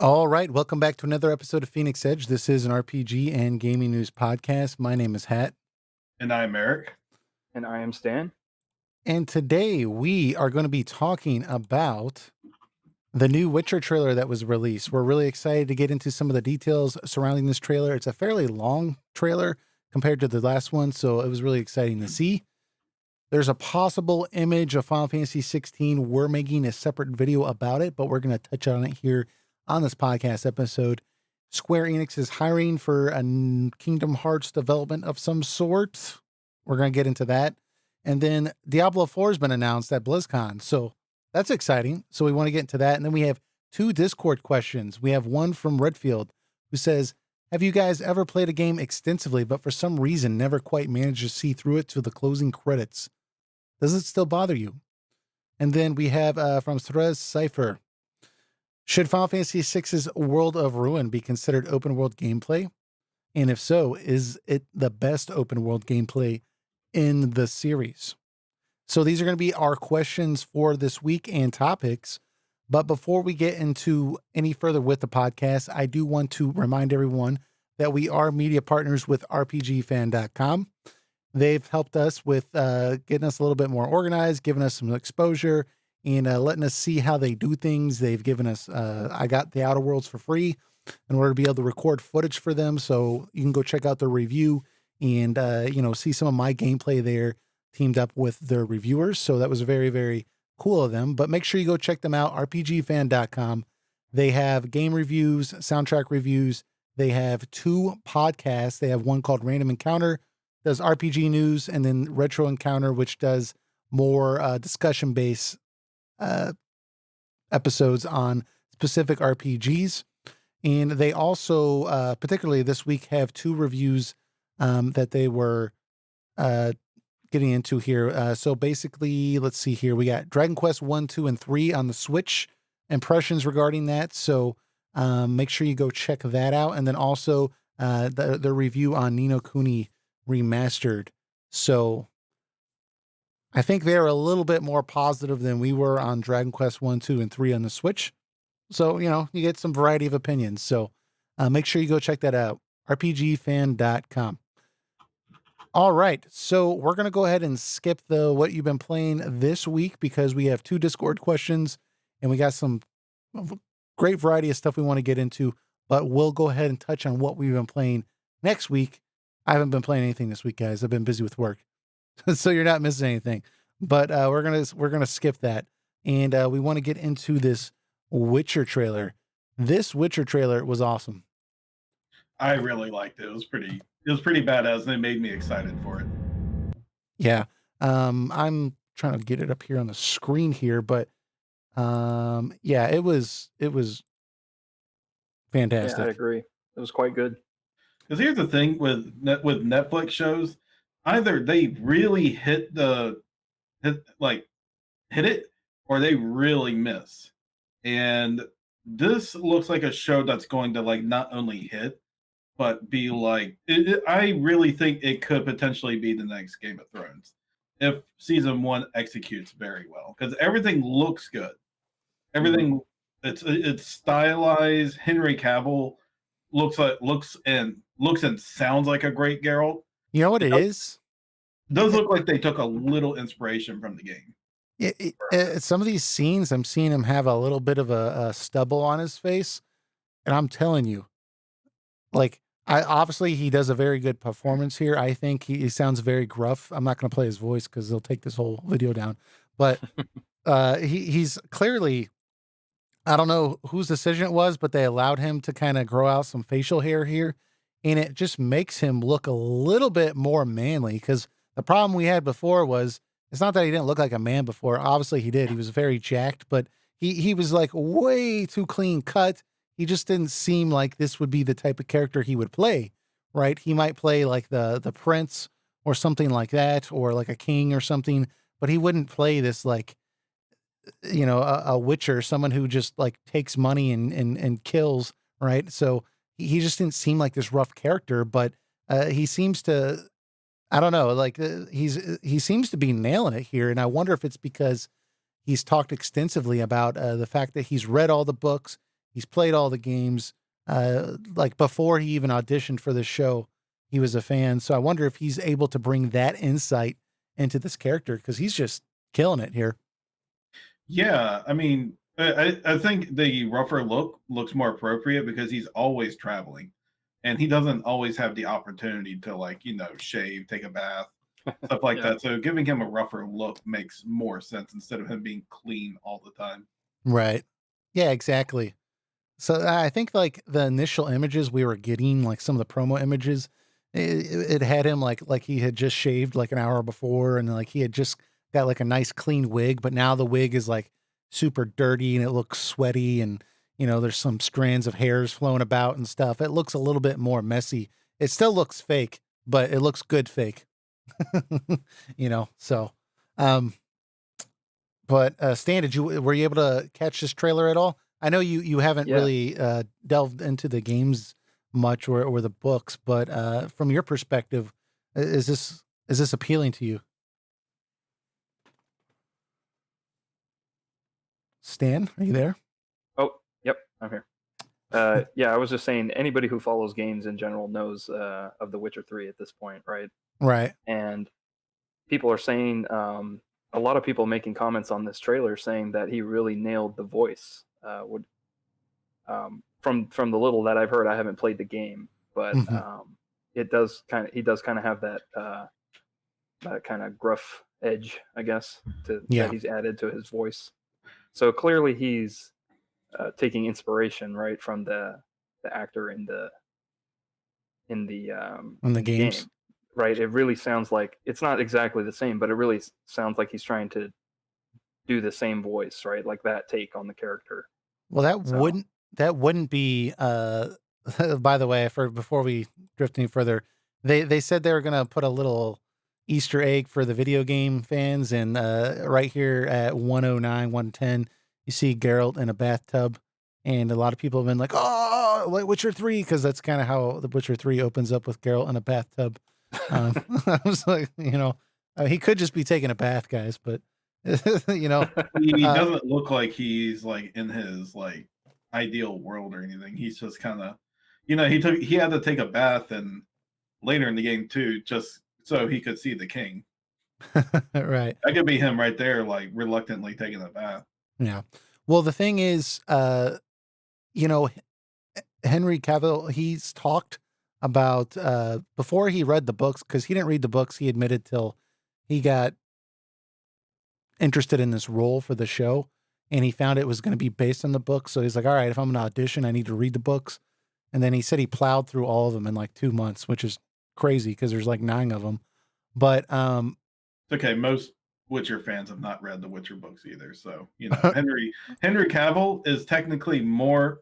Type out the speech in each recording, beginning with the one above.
All right, welcome back to another episode of Phoenix Edge. This is an RPG and gaming news podcast. My name is Hat, And I'm Eric. And I am Stan. and today we are going to be talking about the new Witcher trailer that was released. We're really excited to get into some of the details surrounding this trailer. It's a fairly long trailer compared to the last one, so it was really exciting to see. There's a possible image of Final Fantasy 16. We're making a separate video about it, but we're going to touch on it here on this podcast episode. Square-Enix is hiring for a Kingdom Hearts development of some sort. We're going to get into that. And then Diablo IV has been announced at BlizzCon, so that's exciting. So we want to get into that. And then we have two Discord questions. We have one from Redfield who says, have you guys ever played a game extensively, but for some reason never quite managed to see through it to the closing credits? Does it still bother you? And then we have from Therese Cypher. Should Final Fantasy VI's World of Ruin be considered open world gameplay? And if so, is it the best open world gameplay in the series? So these are going to be our questions for this week and topics. But before we get into any further with the podcast, I do want to remind everyone that we are media partners with RPGFan.com. They've helped us with getting us a little bit more organized, giving us some exposure, and letting us see how they do things. They've given us, I got the Outer Worlds for free in order to be able to record footage for them. So you can go check out their review and, see some of my gameplay there teamed up with their reviewers. So that was very, very cool of them. But make sure you go check them out, rpgfan.com. They have game reviews, soundtrack reviews. They have two podcasts. They have one called Random Encounter, does RPG news, and then Retro Encounter, which does more discussion-based episodes on specific RPGs. And they also, particularly this week, have two reviews that they were getting into here. So basically, let's see here. We got Dragon Quest 1, 2, and 3 on the Switch, impressions regarding that. So make sure you go check that out. And then also the review on Ni no Kuni Remastered. So I think they're a little bit more positive than we were on Dragon Quest 1, 2, and 3 on the Switch. So, you get some variety of opinions. So make sure you go check that out. rpgfan.com. All right. So we're going to go ahead and skip the what you've been playing this week because we have two Discord questions and we got some great variety of stuff we want to get into, but we'll go ahead and touch on what we've been playing next week. I haven't been playing anything this week, guys. I've been busy with work. So you're not missing anything, but we're gonna skip that, and we want to get into this Witcher trailer. This Witcher trailer was awesome. I really liked it. It was pretty badass, and it made me excited for it. Yeah, I'm trying to get it up here on the screen here, but yeah, it was fantastic. Yeah, I agree. It was quite good. Because here's the thing with Netflix shows, either they really hit it, or they really miss. And this looks like a show that's going to not only hit, but be I really think it could potentially be the next Game of Thrones if season 1 executes very well, because everything looks good. Everything it's stylized. Henry Cavill looks and sounds like a great Geralt. You know what it is? It does look like they took a little inspiration from the game. Some of these scenes, I'm seeing him have a little bit of a stubble on his face, and I'm telling you, obviously he does a very good performance here. I think he sounds very gruff. I'm not going to play his voice because they'll take this whole video down, but he's clearly, I don't know whose decision it was, but they allowed him to kind of grow out some facial hair here, and it just makes him look a little bit more manly, because the problem we had before was, it's not that he didn't look like a man before. Obviously he did. He was very jacked, but he was way too clean cut. He just didn't seem like this would be the type of character he would play, right? He might play like the prince or something like that, or like a king or something, but he wouldn't play this a witcher, someone who just takes money and kills, right? So he just didn't seem like this rough character, but he seems to, I don't know, he seems to be nailing it here. And I wonder if it's because he's talked extensively about the fact that he's read all the books. He's played all the games. Like before he even auditioned for the show, he was a fan. So I wonder if he's able to bring that insight into this character because he's just killing it here. Yeah, I mean, I think the rougher look looks more appropriate because he's always traveling, and he doesn't always have the opportunity to like shave, take a bath, stuff like Yeah. that. So giving him a rougher look makes more sense instead of him being clean all the time. Right. Yeah, exactly. So I think like the initial images we were getting, like some of the promo images, it had him like he had just shaved like an hour before, and like he had just got like a nice clean wig, but now the wig is like super dirty and it looks sweaty, and there's some strands of hairs flowing about and stuff. It looks a little bit more messy. It still looks fake, but it looks good fake. So um but Stan, were you able to catch this trailer at all? I know you haven't Yeah. really delved into the games much or the books, but from your perspective, is this appealing to you? Stan, are you there? Oh, yep, I'm here. Yeah, I was just saying anybody who follows games in general knows of The Witcher 3 at this point, right? Right. And people are saying a lot of people making comments on this trailer saying that he really nailed the voice. From the little that I've heard, I haven't played the game, but Mhm. he does kind of have that kind of gruff edge, I guess, Yeah. that he's added to his voice. So clearly he's taking inspiration right from the actor in On the the games. game, right? It really sounds like it's not exactly the same, but it really sounds like he's trying to do the same voice, right? Like that take on the character. Well, that So wouldn't that wouldn't be by the way, for before we drift any further, they said they were gonna put a little Easter egg for the video game fans, and right here at 109, 110, you see Geralt in a bathtub, and a lot of people have been like, "Oh, like Witcher 3," because that's kind of how the Witcher 3 opens up, with Geralt in a bathtub. I was like, he could just be taking a bath, guys, but you know, He uh, doesn't look like he's like in his like ideal world or anything. He's just kind of, he had to take a bath and later in the game too, just so he could see the king. right. That could be him right there, like reluctantly taking a bath. Yeah. Well, the thing is, you know, Henry Cavill, he's talked about before he read the books, because he didn't read the books, he admitted, till he got interested in this role for the show, and he found it was going to be based on the books. So he's like, all right, if I'm going to audition, I need to read the books. And then he said he plowed through all of them in like 2 months, which is crazy because there's like 9 of them. But It's okay. Most Witcher fans have not read the Witcher books either, so Henry Cavill is technically more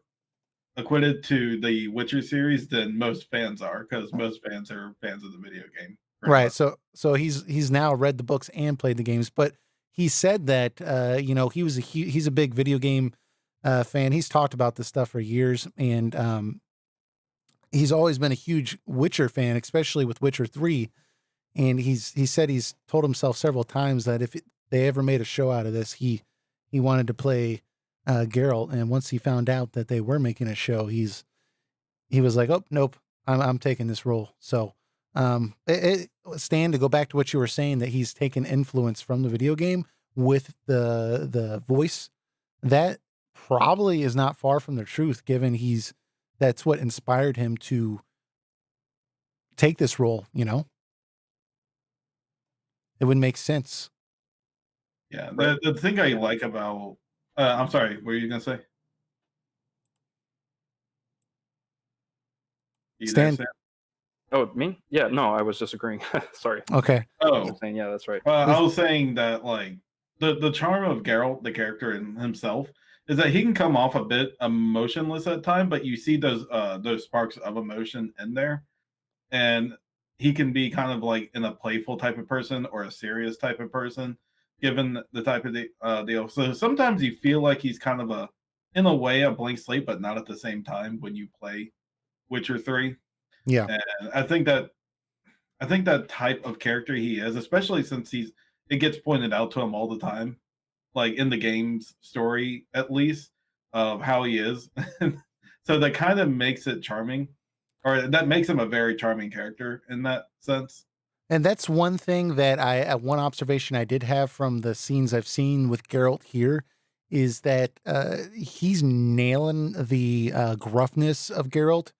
acquitted to the Witcher series than most fans are, because most fans are fans of the video game, pretty right. much. So he's now read the books and played the games, but he said that he's a big video game fan. He's talked about this stuff for years, and he's always been a huge Witcher fan, especially with Witcher 3. And he said he's told himself several times that if they ever made a show out of this, he wanted to play Geralt. And once he found out that they were making a show, he was like, "Oh, nope, I'm taking this role." So, Stan, to go back to what you were saying, that he's taken influence from the video game with the voice, that probably is not far from the truth, given that's what inspired him to take this role. It would make sense. Yeah, right. the thing I Yeah. like about I'm sorry, what were you gonna say? You there, Stan, Sam? Oh, me? Yeah, no, I was just agreeing. Sorry. okay. I was Oh, just saying, yeah, that's right. I was saying that like the charm of Geralt, the character in himself, is that he can come off a bit emotionless at time, but you see those sparks of emotion in there, and he can be kind of like in a playful type of person or a serious type of person, given the type of deal. So sometimes you feel like he's kind of in a way, a blank slate, but not at the same time when you play Witcher 3. Yeah. And I think that type of character he is, especially since it gets pointed out to him all the time, like in the game's story at least, of how he is. So that kind of makes it charming, or that makes him a very charming character in that sense. And that's one thing that one observation I did have from the scenes I've seen with Geralt here is that he's nailing the gruffness of Geralt.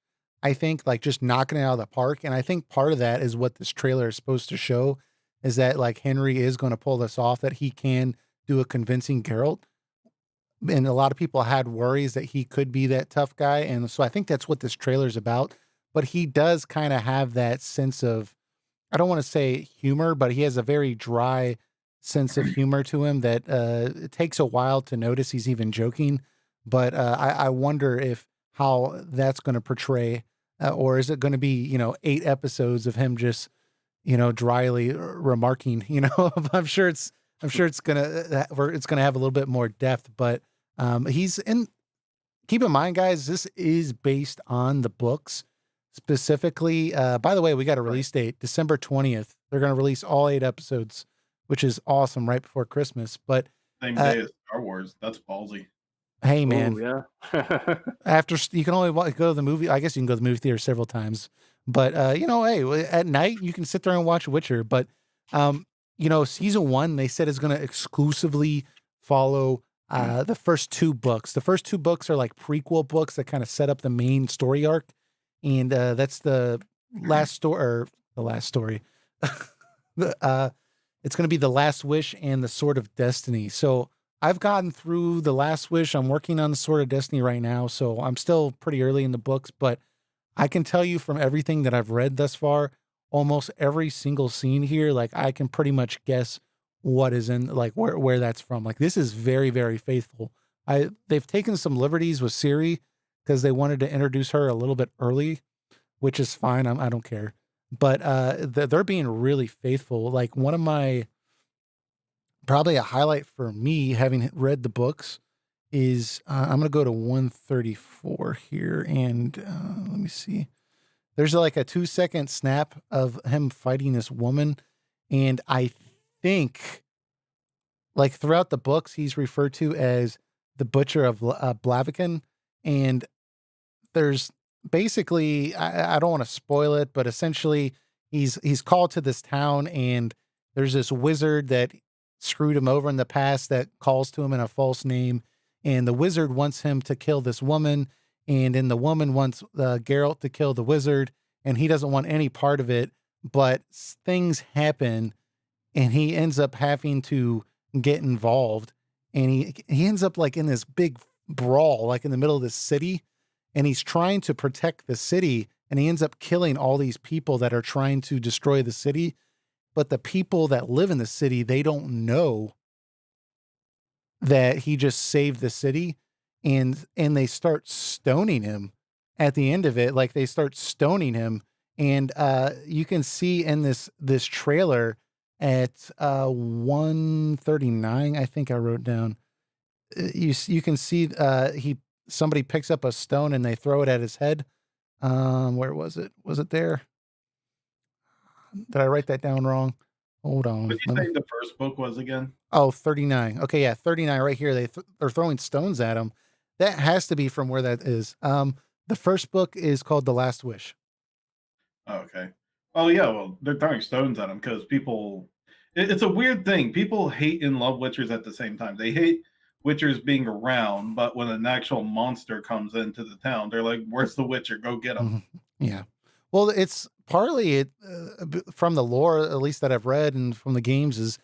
I think like just knocking it out of the park. And I think part of that is what this trailer is supposed to show is that like Henry is going to pull this off, that he can do a convincing Geralt. And a lot of people had worries that he could be that tough guy. And so I think that's what this trailer is about. But he does kind of have that sense of, I don't want to say humor, but he has a very dry sense of humor to him that it takes a while to notice he's even joking. But I wonder if how that's going to portray, or is it going to be 8 episodes of him just dryly remarking? I'm sure it's gonna have a little bit more depth, but he's in. Keep in mind, guys, this is based on the books. Specifically, by the way, we got a Right. release date, December 20th. They're going to release all 8 episodes, which is awesome right before Christmas. But Same uh, day as Star Wars. That's ballsy. hey, Oh man, yeah. after you can only go to the movie. I guess you can go to the movie theater several times, but hey, at night you can sit there and watch Witcher. But um, season 1 they said is going to exclusively follow the first 2 books. The first 2 books are like prequel books that kind of set up the main story arc, and that's the last story or the last story. It's going to be The Last Wish and The Sword of Destiny. So I've gotten through The Last Wish. I'm working on The Sword of Destiny right now, so I'm still pretty early in the books, but I can tell you from everything that I've read thus far, almost every single scene here, like I can pretty much guess what is in like where that's from. Like this is very, very faithful. They've taken some liberties with Siri because they wanted to introduce her a little bit early, which is fine. I don't care. But they're being really faithful. Like one of my probably a highlight for me, having read the books, is I'm gonna go to 134 here, and let me see. There's like a 2-second snap of him fighting this woman, and I think like throughout the books he's referred to as the Butcher of Blaviken, and there's basically I don't want to spoil it, but essentially he's called to this town, and there's this wizard that screwed him over in the past that calls to him in a false name, and the wizard wants him to kill this woman, and then the woman wants Geralt to kill the wizard, and he doesn't want any part of it, but things happen, and he ends up having to get involved, and he ends up like in this big brawl, like in the middle of the city, and he's trying to protect the city, and he ends up killing all these people that are trying to destroy the city. But the people that live in the city, they don't know that he just saved the city, and they start stoning him at the end of it. Like they start stoning him, and you can see in this trailer at 139, I think I wrote down. You can see somebody picks up a stone and they throw it at his head. Where was it? Was it there? Did I write that down wrong? Hold What on. do you say the first book was again? Oh, 39. Okay, yeah, 39 right here. They're throwing stones at him. That has to be from where that is. The first book is called The Last Wish. Oh, okay. Oh yeah, well, they're throwing stones at him because people. It's a weird thing. People hate and love Witchers at the same time. They hate Witchers being around, but when an actual monster comes into the town, they're like, "Where's the Witcher? Go get him!" Mhm. Yeah. Well, it's partly from the lore, at least that I've read, and from the games, is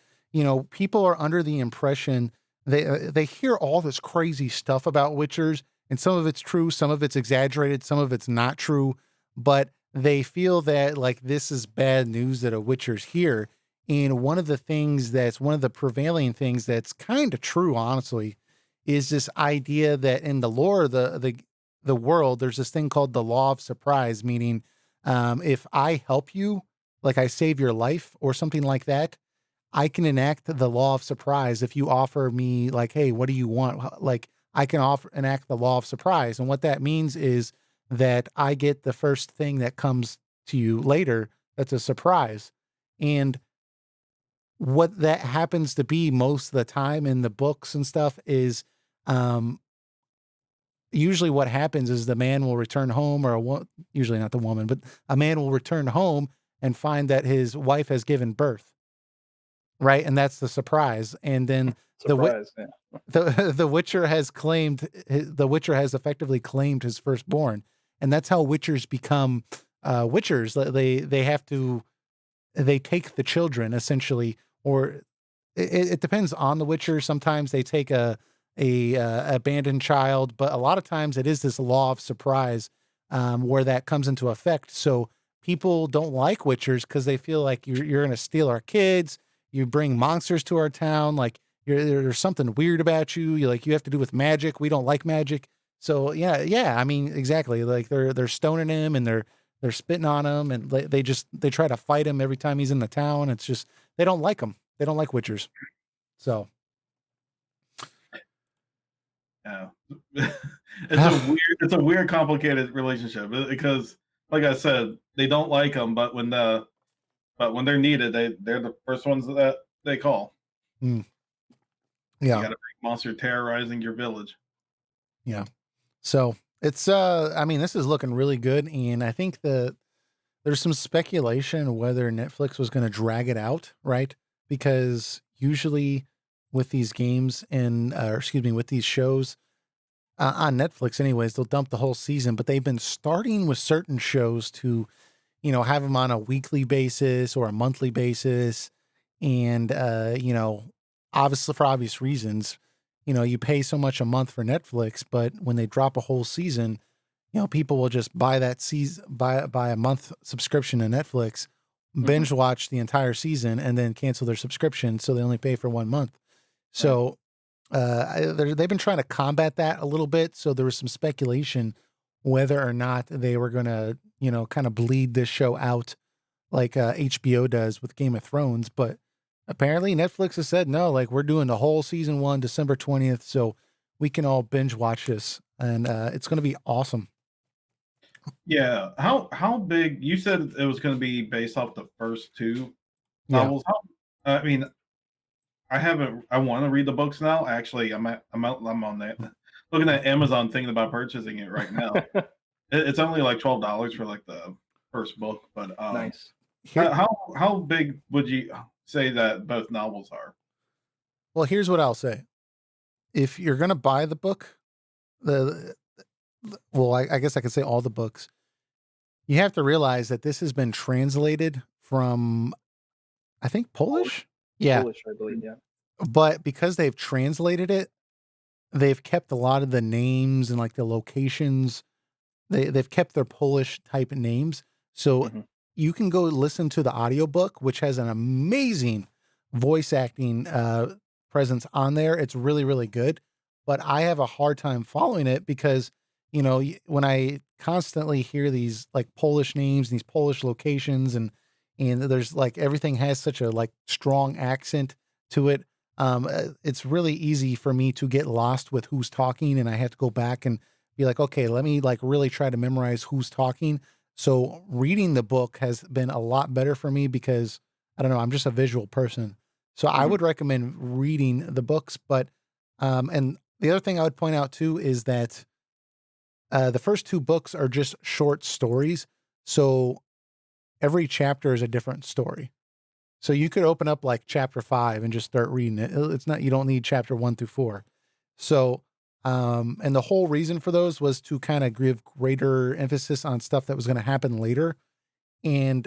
people are under the impression they hear all this crazy stuff about Witchers, and some of it's true, some of it's exaggerated, some of it's not true, but they feel that like this is bad news that a Witcher's here. And one of the prevailing things that's kind of true, honestly, is this idea that in the lore of the world, there's this thing called the law of surprise, meaning if I help you, like I save your life or something like that, I can enact the law of surprise if you offer me, like, hey, what do you want? Like, I can enact the law of surprise. And what that means is that I get the first thing that comes to you later that's a surprise. And what that happens to be most of the time in the books and stuff is um usually what happens is the man will return home, or usually not the woman, but a man will return home and find that his wife has given birth, right? And that's the surprise. And then Surprise, yeah. the Witcher has effectively claimed his firstborn, and that's how Witchers become Witchers. They take the children essentially, or it depends on the Witcher. Sometimes they take a abandoned child, but a lot of times it is this law of surprise where that comes into effect. So people don't like Witchers because they feel like you're going to steal our kids. You bring monsters to our town. Like there's something weird about you. You have to do with magic. We don't like magic. So yeah. I mean, exactly. Like they're stoning him and they're spitting on him, and they try to fight him every time he's in the town. It's just they don't like him. They don't like Witchers. So yeah, it's a weird, complicated relationship because, like I said, they don't like them, but when they're needed, they're the first ones that they call. Yeah, you got a big monster terrorizing your village. Yeah, so it's I mean, this is looking really good, and I think that there's some speculation whether Netflix was going to drag it out, right? Because usually with these games with these shows on Netflix, anyways, they'll dump the whole season, but they've been starting with certain shows to, have them on a weekly basis or a monthly basis. And, obviously for obvious reasons, you pay so much a month for Netflix, but when they drop a whole season, people will just buy that season, buy a month subscription to Netflix, binge watch the entire season, and then cancel their subscription. So they only pay for 1 month. So they've been trying to combat that a little bit. So there was some speculation whether or not they were going to, kind of bleed this show out like HBO does with Game of Thrones. But apparently Netflix has said, no, like we're doing the whole season 1, December 20th. So we can all binge watch this, and it's going to be awesome. Yeah. How big? You said it was going to be based off the first 2 novels. I mean, I want to read the books now. Actually, I'm on that. Looking at Amazon, thinking about purchasing it right now. It's only like $12 for like the first book, but nice. How big would you say that both novels are? Well, here's what I'll say. If you're going to buy the book, I guess I could say all the books, you have to realize that this has been translated from, I think, Polish? Yeah. Polish, I believe, yeah. But because they've translated it, they've kept a lot of the names and like the locations. They've kept their Polish type names. So you can go listen to the audiobook, which has an amazing voice acting presence on there. It's really, really good. But I have a hard time following it because, when I constantly hear these like Polish names, these Polish locations, and there's like everything has such a like strong accent to it. It's really easy for me to get lost with who's talking, and I have to go back and be like, okay, let me like really try to memorize who's talking. So reading the book has been a lot better for me because I don't know, I'm just a visual person. So I would recommend reading the books, but, and the other thing I would point out too, is that, the first 2 books are just short stories. So every chapter is a different story. So you could open up like chapter 5 and just start reading it. You don't need chapter 1 through 4. So, and the whole reason for those was to kind of give greater emphasis on stuff that was going to happen later. And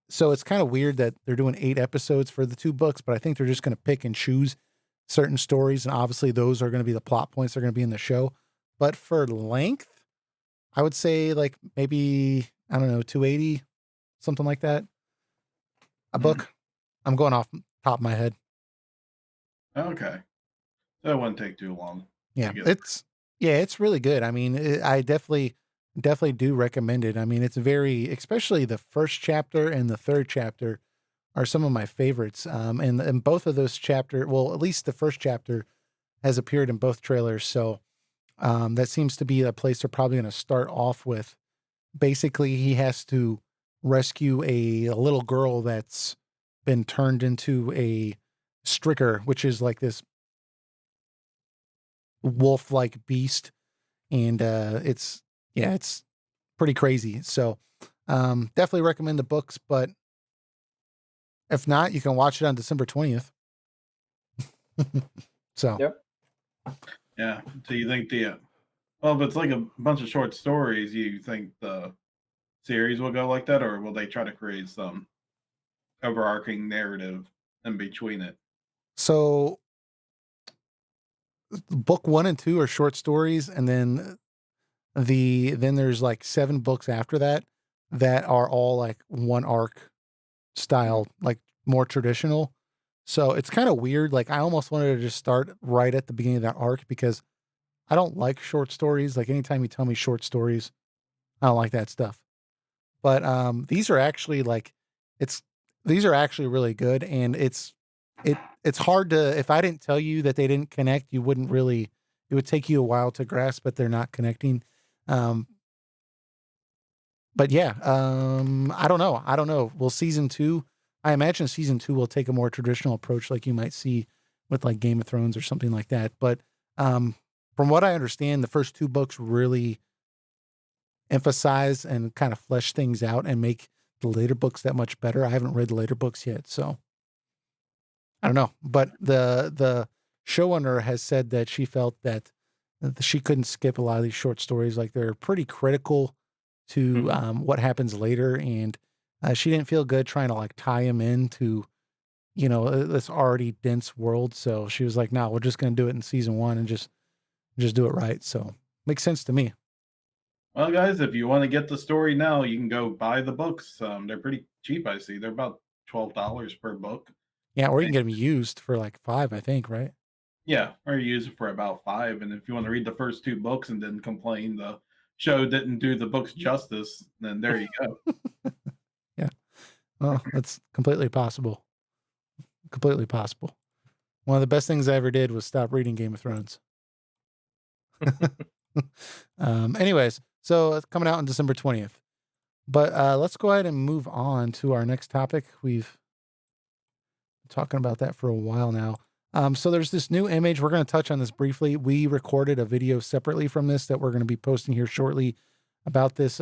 so it's kind of weird that they're doing 8 episodes for the 2 books, but I think they're just going to pick and choose certain stories. And obviously those are going to be the plot points that are going to be in the show. But for length, I would say like maybe, I don't know, 280, something like that. A book. I'm going off the top of my head. Okay. That wouldn't take too long. Yeah, it's really good. I mean, I definitely do recommend it. I mean, it's especially the first chapter and the third chapter are some of my favorites. And both of those at least the first chapter has appeared in both trailers. So, that seems to be a place they're probably going to start off with. Basically, he has to rescue a little girl that's been turned into a stricker, which is like this wolf-like beast and it's pretty crazy. So definitely recommend the books, but if not, you can watch it on December 20th. So Yep. Yeah. So you think well, if it's like a bunch of short stories, you think the series will go like that, or will they try to create some overarching narrative in between it? so book 1 and 2 are short stories, and then there's like 7 books after that that are all like one arc style, like more traditional. So it's kind of weird. Like I almost wanted to just start right at the beginning of that arc because I don't like short stories. Like anytime you tell me short stories, I don't like that stuff. But these are actually like it's these are actually really good, and it's hard to, if I didn't tell you that they didn't connect, you wouldn't really, it would take you a while to grasp that they're not connecting. Um, but yeah, I don't know. I don't know. Will season 2, I imagine season 2 will take a more traditional approach like you might see with like Game of Thrones or something like that. But um, from what I understand, the first 2 books really emphasize and kind of flesh things out and make the later books that much better. I haven't read the later books yet, so I don't know. But the showrunner has said that she felt that she couldn't skip a lot of these short stories. Like they're pretty critical to what happens later, and she didn't feel good trying to like tie him into this already dense world. So she was like, "No, we're just going to do it in season 1 and just do it right." So makes sense to me. Well, guys, if you want to get the story now, you can go buy the books. They're pretty cheap, I see. They're about $12 per book. Yeah, or you can get them used for like 5, I think, right? Yeah, or you use it for about 5. And if you want to read the first 2 books and then complain the show didn't do the books justice, then there you go. Yeah. Well, that's completely possible. Completely possible. One of the best things I ever did was stop reading Game of Thrones. Anyways, so it's coming out on December 20th. But let's go ahead and move on to our next topic. We've been talking about that for a while now. So there's this new image. We're going to touch on this briefly. We recorded a video separately from this that we're going to be posting here shortly about this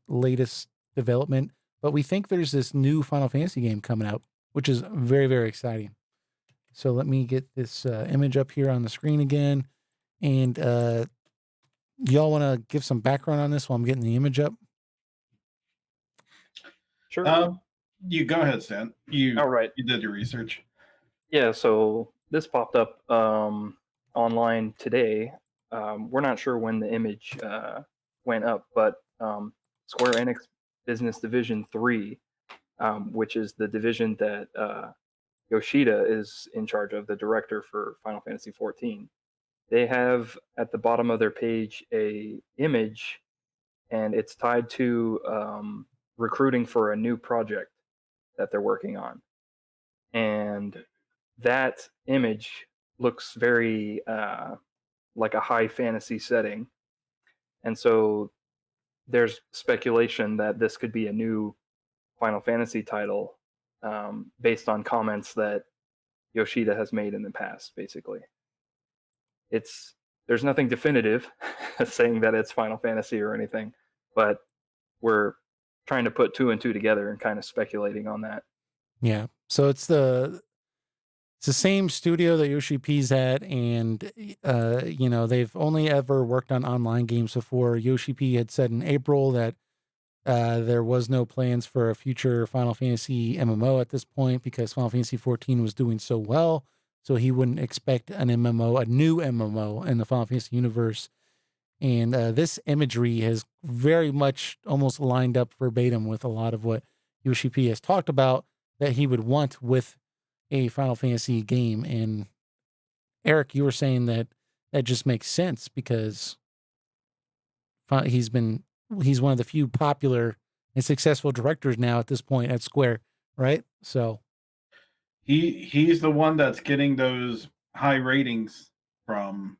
latest development. But we think there's this new Final Fantasy game coming out, which is very, very exciting. So let me get this image up here on the screen again. And y'all want to give some background on this while I'm getting the image up? Sure. You go ahead, Stan. All right. You did your research. Yeah, so this popped up online today. We're not sure when the image went up, but Square-Enix Business Division 3, which is the division that Yoshida is in charge of, the director for Final Fantasy 14. They have at the bottom of their page a image, and it's tied to recruiting for a new project that they're working on. And that image looks very like a high fantasy setting. And so there's speculation that this could be a new Final Fantasy title based on comments that Yoshida has made in the past, basically. There's nothing definitive saying that it's Final Fantasy or anything, but we're trying to put 2 and 2 together and kind of speculating on that. Yeah. So it's the same studio that Yoshi P's at, and they've only ever worked on online games before. Yoshi P had said in April that there was no plans for a future Final Fantasy MMO at this point because Final Fantasy 14 was doing so well. So he wouldn't expect an MMO, a new MMO in the Final Fantasy universe. And this imagery has very much almost lined up verbatim with a lot of what Yoshi P has talked about that he would want with a Final Fantasy game. And Eric, you were saying that just makes sense because he's one of the few popular and successful directors now at this point at Square, right? So He's the one that's getting those high ratings from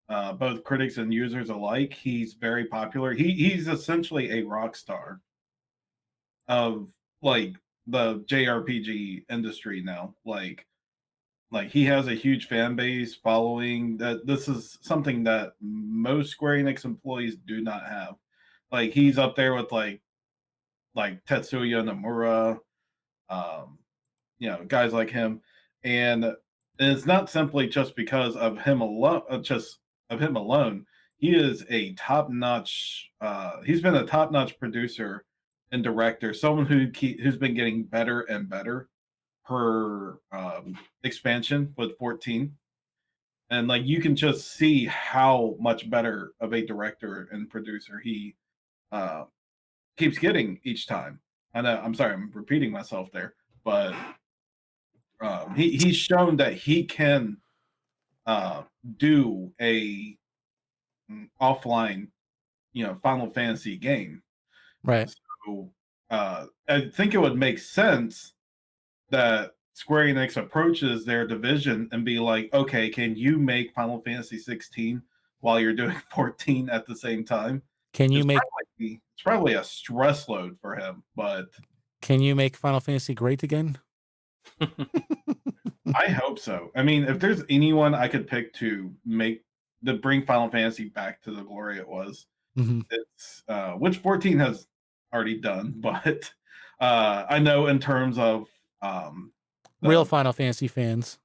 both critics and users alike. He's very popular. He's essentially a rock star of like the JRPG industry now. Like Like he has a huge fan base following. That this is something that most Square Enix employees do not have. Like he's up there with like Tetsuya Nomura, um, guys like him, and it's not simply just because of him alone. Just of him alone, he is a top notch. He's been a top notch producer and director. Someone who's been getting better and better per expansion with 14, and like you can just see how much better of a director and producer he uh, keeps getting each time. I know. I'm sorry, I'm repeating myself there, but he's shown that he can uh, do a offline, Final Fantasy game. Right. So I think it would make sense that Square Enix approaches their division and be like, okay, can you make Final Fantasy 16 while you're doing 14 at the same time? Can you make It's probably a stress load for him, but Final Fantasy great again? I hope so. I mean, if there's anyone I could pick to bring Final Fantasy back to the glory it was, it's which 14 has already done, but I know in terms of real Final Fantasy fans,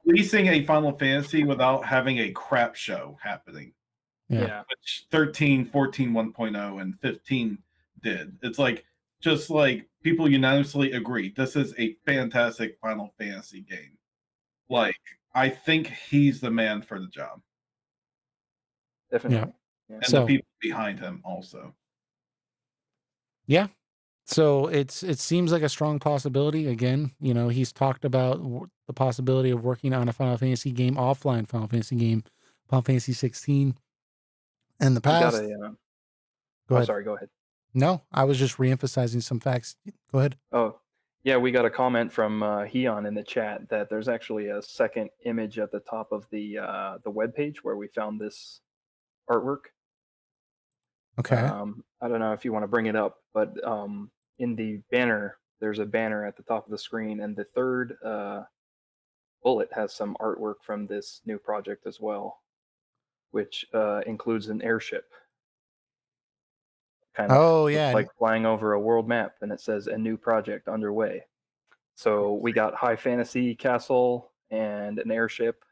releasing a Final Fantasy without having a crap show happening. Yeah. Which 13, 14, 1.0, and 15 did. It's like just like people unanimously agree this is a fantastic Final Fantasy game. Like I think he's the man for the job. Definitely. Yeah. And the people behind him also. Yeah. So it seems like a strong possibility. Again, he's talked about the possibility of working on a Final Fantasy game, offline Final Fantasy game, Final Fantasy 16. In the past. Go ahead. Sorry, go ahead. No, I was just reemphasizing some facts. Go ahead. Oh, yeah, we got a comment from Heon in the chat that there's actually a second image at the top of the webpage where we found this artwork. Okay. I don't know if you want to bring it up, but in the banner, there's a banner at the top of the screen, and the third bullet has some artwork from this new project as well, which includes an airship. Kind of like flying over a world map, and it says a new project underway. So we got high fantasy castle and an airship.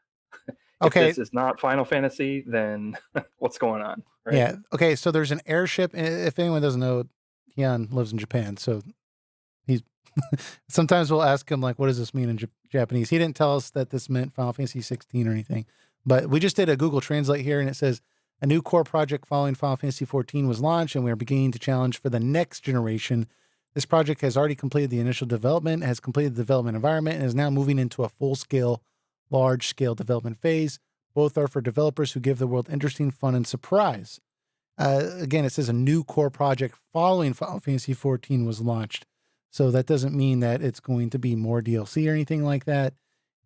If this is not Final Fantasy, then what's going on? Right? Yeah. Okay. So there's an airship. If anyone doesn't know, Keon lives in Japan, so he's sometimes we'll ask him like, "What does this mean in Japanese?" He didn't tell us that this meant Final Fantasy 16 or anything, but we just did a Google Translate here, and it says a new core project following Final Fantasy 14 was launched, and we are beginning to challenge for the next generation. This project has already completed the initial development, has completed the development environment, and is now moving into a full-scale, large-scale development phase. Both are for developers who give the world interesting, fun, and surprise. Again, it says a new core project following Final Fantasy 14 was launched. So that doesn't mean that it's going to be more DLC or anything like that.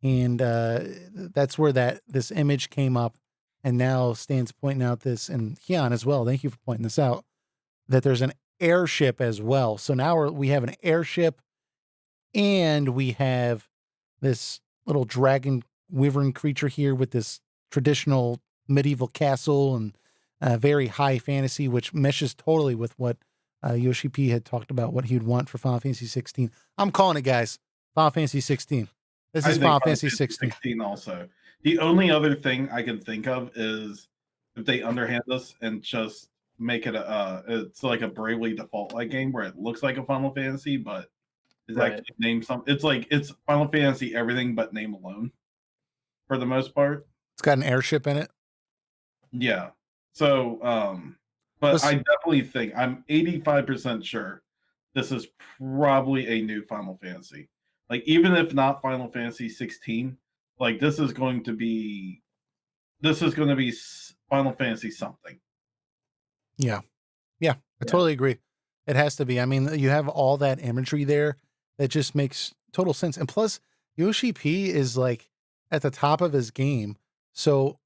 And that's where this image came up. And now Stan's pointing out this, and Hyun as well. Thank you for pointing this out, that there's an airship as well. So now we have an airship, and we have this little dragon wyvern creature here with this traditional medieval castle and very high fantasy, which meshes totally with what Yoshi P had talked about, what he'd want for Final Fantasy 16. I'm calling it, guys. Final Fantasy 16. This is Final Fantasy 16 also. The only other thing I can think of is if they underhand us and just make it it's like a Bravely Default like game where it looks like a Final Fantasy, but it's actually named something. It's like it's Final Fantasy everything but name alone for the most part. It's got an airship in it. Yeah. So but I definitely think I'm 85% sure this is probably a new Final Fantasy. Like even if not Final Fantasy 16, like this is going to be Final Fantasy something. Yeah. I totally agree. It has to be. I mean, you have all that imagery there that just makes total sense. And plus, Yoshi P is like at the top of his game. So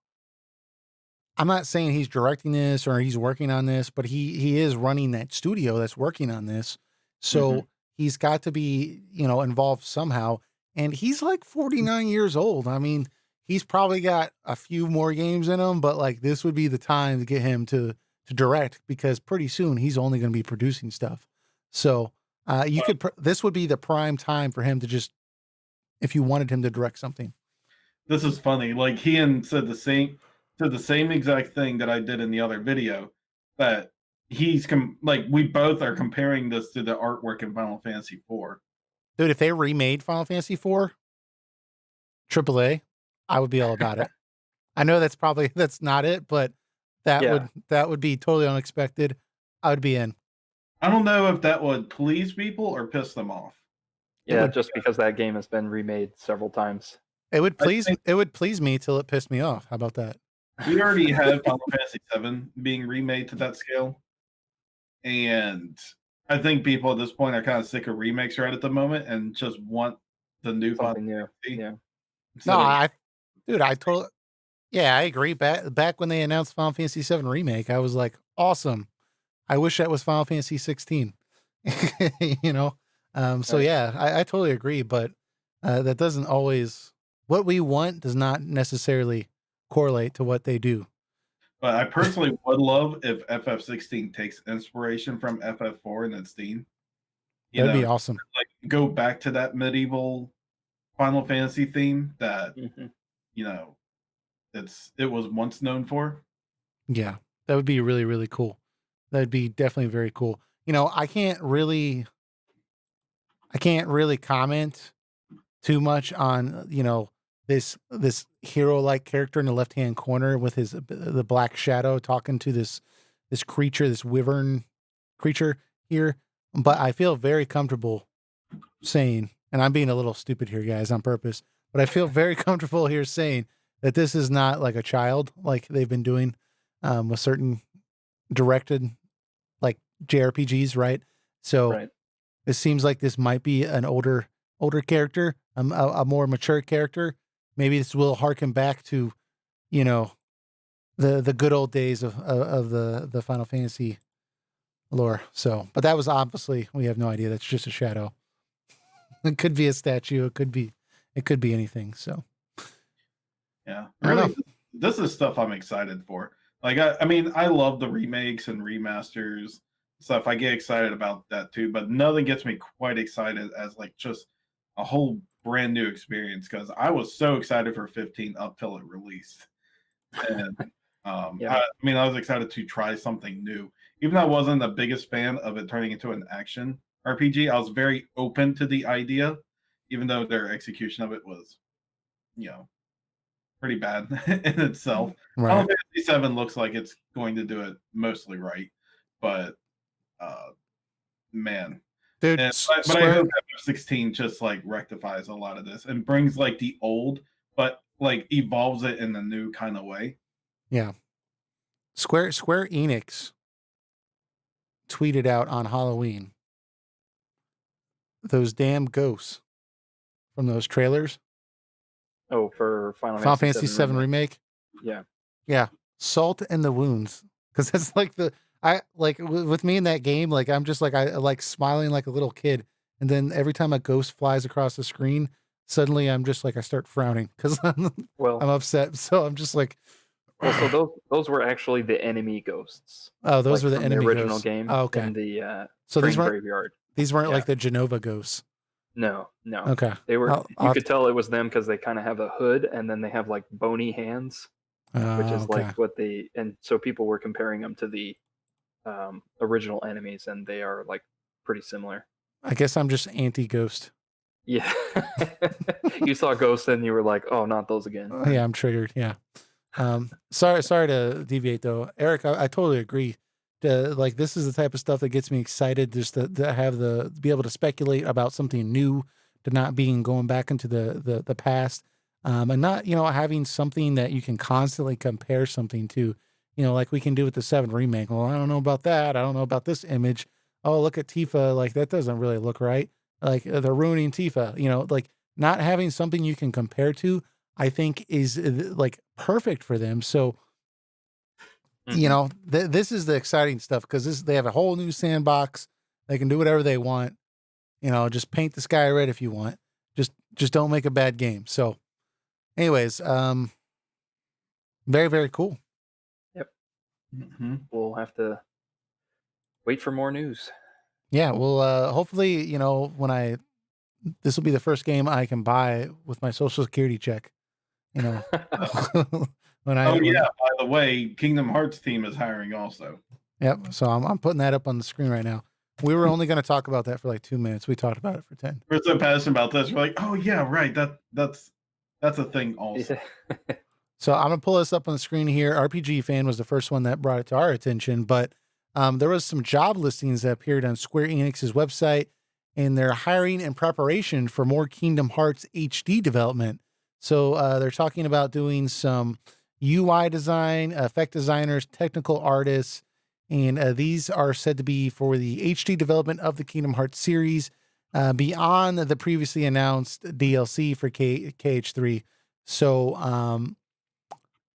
I'm not saying he's directing this or he's working on this, but he is running that studio that's working on this. So he's got to be, involved somehow. and he's like 49 years old. I mean, he's probably got a few more games in him, but like this would be the time to get him to direct, because pretty soon he's only going to be producing stuff. So you could this would be the prime time for him to just, if you wanted him to direct something. This is funny. Like Ian said the same exact thing that I did in the other video, that he's like we both are comparing this to the artwork in Final Fantasy IV. Dude, if they remade Final Fantasy IV AAA, I would be all about it. I know that's not it, but that would be totally unexpected. I would be in. I don't know if that would please people or piss them off. Yeah, just because that game has been remade several times. It would please me till it pissed me off. How about that? We already have Final Fantasy VII being remade to that scale, and I think people at this point are kind of sick of remakes right at the moment and just want the new Something Final new. Fantasy. No, I totally, yeah, I agree. Back when they announced Final Fantasy VII Remake, I was like, awesome. I wish that was Final Fantasy 16. You know? So Right. yeah, I totally agree, but that doesn't always, what we want does not necessarily correlate to what they do. But I personally would love if FF16 takes inspiration from FF4 and its theme. That'd be awesome. Like go back to that medieval Final Fantasy theme that it was once known for. Yeah, that would be really, really cool. That'd be definitely very cool. I can't really comment too much on, this hero-like character in the left-hand corner with the black shadow talking to this creature, this wyvern creature here. But I feel very comfortable saying, and I'm being a little stupid here, guys, on purpose, but I feel very comfortable here saying that this is not like a child, like they've been doing with certain directed like JRPGs, right? So Right. it seems like this might be an older character, a more mature character. Maybe this will harken back to, the good old days of the Final Fantasy lore. So, but that was obviously, we have no idea. That's just a shadow. It could be a statue. It could be anything. So, yeah, I don't really, know. this is stuff I'm excited for. Like, I mean, I love the remakes and remasters stuff. I get excited about that too, but nothing gets me quite excited as like just a whole brand new experience, because I was so excited for 15 up till it released. And Yeah. I mean, I was excited to try something new. Even though I wasn't the biggest fan of it turning into an action RPG, I was very open to the idea, even though their execution of it was, pretty bad in itself. Final Right. Fantasy VII looks like it's going to do it mostly right, but man. Dude, But I hope FF16 just like rectifies a lot of this and brings like the old, but like evolves it in a new kind of way. yeah. Square-Enix tweeted out on Halloween those damn ghosts from those trailers. Oh, for Final Fantasy VII remake. Yeah. Yeah. Salt in the wounds. Because that's like with me in that game, like I'm just like, I like smiling like a little kid. And then every time a ghost flies across the screen, suddenly I'm just like, I start frowning because I'm upset. So I'm just like, well, so those were actually the enemy ghosts. oh, those were the from enemy the original ghosts. game. Oh, okay. In the so these weren't graveyard. These weren't like the Genova ghosts. No. Okay. They were. You could tell it was them because they kind of have a hood and then they have like bony hands, which is like what they. And so people were comparing them to the original enemies, and they are like pretty similar. I guess I'm just anti-ghost. Yeah. You saw ghosts and you were like, oh, not those again. Yeah, I'm triggered. Yeah. Sorry to deviate though, Eric. I totally agree. Like this is the type of stuff that gets me excited, just to have be able to speculate about something new, to not being going back into the past, and not having something that you can constantly compare something to, like we can do with the 7 remake. Well, I don't know about that. I don't know about this image. Oh, look at Tifa. Like that doesn't really look right. Like they're ruining Tifa. Like not having something you can compare to, I think is like perfect for them. So, this is the exciting stuff, because they have a whole new sandbox. They can do whatever they want. Just paint the sky red if you want. Just don't make a bad game. So, anyways, very, very cool. Mm-hmm. We'll have to wait for more news. Yeah, well, hopefully, this will be the first game I can buy with my social security check. When Oh yeah, by the way, Kingdom Hearts team is hiring also. Yep. So I'm putting that up on the screen right now. We were only going to talk about that for like 2 minutes. We talked about it for 10. We're so passionate about this. We're like, oh yeah, right. That's a thing also. So I'm gonna pull this up on the screen here. RPG Fan was the first one that brought it to our attention, but there was some job listings that appeared on Square-Enix's website, and they're hiring in preparation for more Kingdom Hearts HD development. So they're talking about doing some UI design, effect designers, technical artists, and these are said to be for the HD development of the Kingdom Hearts series, beyond the previously announced DLC for KH3. So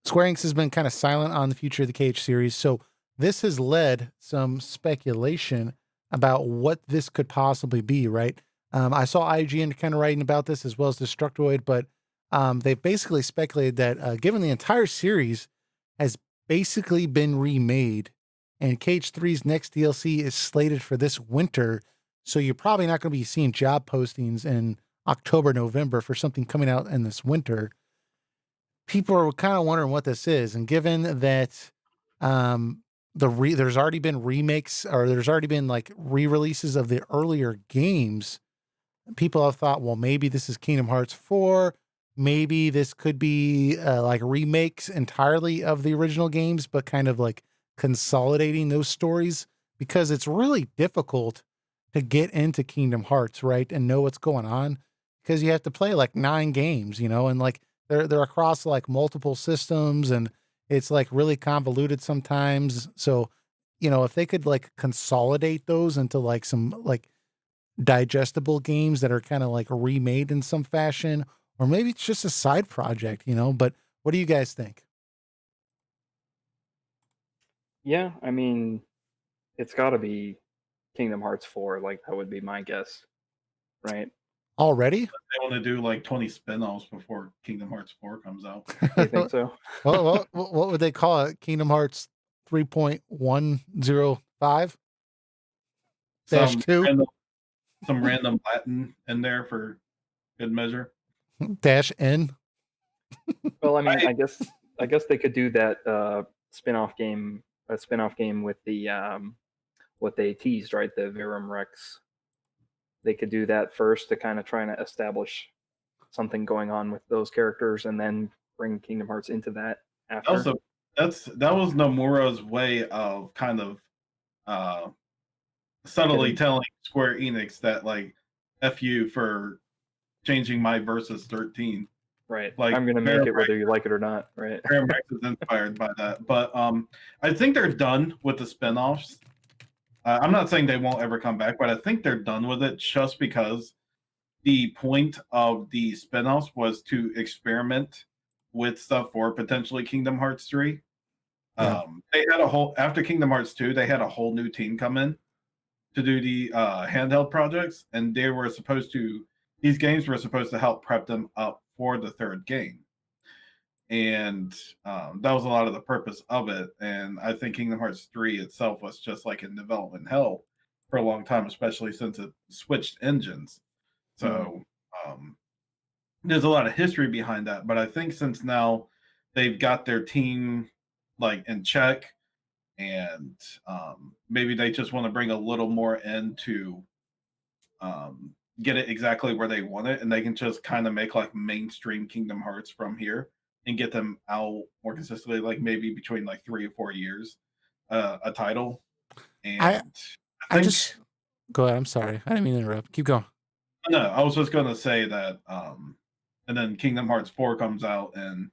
Square Enix has been kind of silent on the future of the KH series. So this has led some speculation about what this could possibly be, right? I saw IGN kind of writing about this as well as Destructoid, but they've basically speculated that given the entire series has basically been remade, and KH3's next DLC is slated for this winter, so you're probably not going to be seeing job postings in October, November for something coming out in this winter. People are kind of wondering what this is, and given that there's already been remakes, or there's already been like re-releases of the earlier games, people have thought, well, maybe this is Kingdom Hearts 4. Maybe this could be like remakes entirely of the original games, but kind of like consolidating those stories, because it's really difficult to get into Kingdom Hearts, right? And know what's going on, because you have to play like 9 games, and like they're across like multiple systems, and it's like really convoluted sometimes. So, if they could like consolidate those into like some like digestible games that are kind of like remade in some fashion, or maybe it's just a side project, but what do you guys think? Yeah, I mean, it's got to be Kingdom Hearts 4. Like, that would be my guess, right? Already? They want to do like 20 spin-offs before Kingdom Hearts 4 comes out. You think so? Well, what would they call it? Kingdom Hearts 3.105 dash 2 Some random Latin in there for good measure. dash N. Well, I mean, I guess they could do that spin-off game with the what they teased, right? The Verum Rex. They could do that first to kind of try to establish something going on with those characters, and then bring Kingdom Hearts into that after. Also, that was Nomura's way of kind of subtly telling Square Enix that like F you for changing my versus 13. Right. Like, I'm gonna make it whether you like it or not, right? Verum Rex is inspired by that. But I think they're done with the spin-offs. I'm not saying they won't ever come back, but I think they're done with it just because the point of the spin-offs was to experiment with stuff for potentially Kingdom Hearts 3. Yeah. They had after Kingdom Hearts 2, they had a whole new team come in to do the handheld projects, and these games were supposed to help prep them up for the third game. And that was a lot of the purpose of it. And I think Kingdom Hearts 3 itself was just like in development hell for a long time, especially since it switched engines. So there's a lot of history behind that. But I think since now they've got their team like in check, and maybe they just want to bring a little more in to get it exactly where they want it, and they can just kind of make like mainstream Kingdom Hearts from here and get them out more consistently, like maybe between like 3 or 4 years, a title. And I just go ahead. I'm sorry, I didn't mean to interrupt. Keep going. No, I was just going to say that, and then Kingdom Hearts 4 comes out and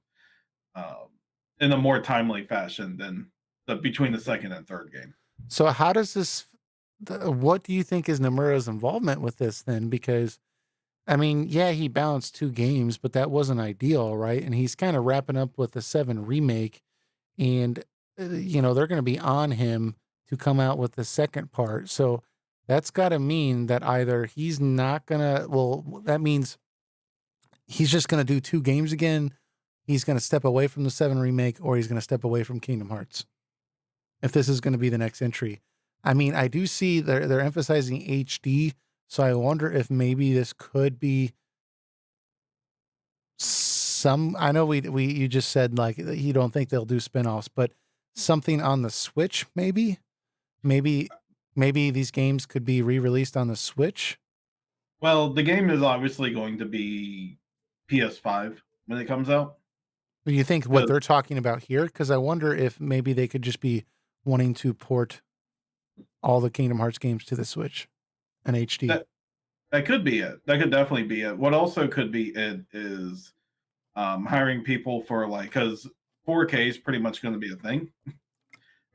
in a more timely fashion than between the second and third game. So how does this? What do you think is Nomura's involvement with this then? Because I mean, yeah, he balanced 2 games, but that wasn't ideal, right? And he's kind of wrapping up with the 7 remake, and they're going to be on him to come out with the second part. So that's got to mean that either he's not gonna. Well, that means he's just going to do 2 games again. He's going to step away from the 7 remake, or he's going to step away from Kingdom Hearts. If this is going to be the next entry. I mean, I do see they're emphasizing HD, so I wonder if maybe this could be some. I know you just said like you don't think they'll do spin-offs, but something on the Switch, maybe these games could be re-released on the Switch. Well, the game is obviously going to be PS5 when it comes out. Do you think what they're talking about here? Because I wonder if maybe they could just be wanting to port all the Kingdom Hearts games to the Switch in HD. That could be it. That could definitely be it. What also could be it is hiring people for because 4K is pretty much going to be a thing,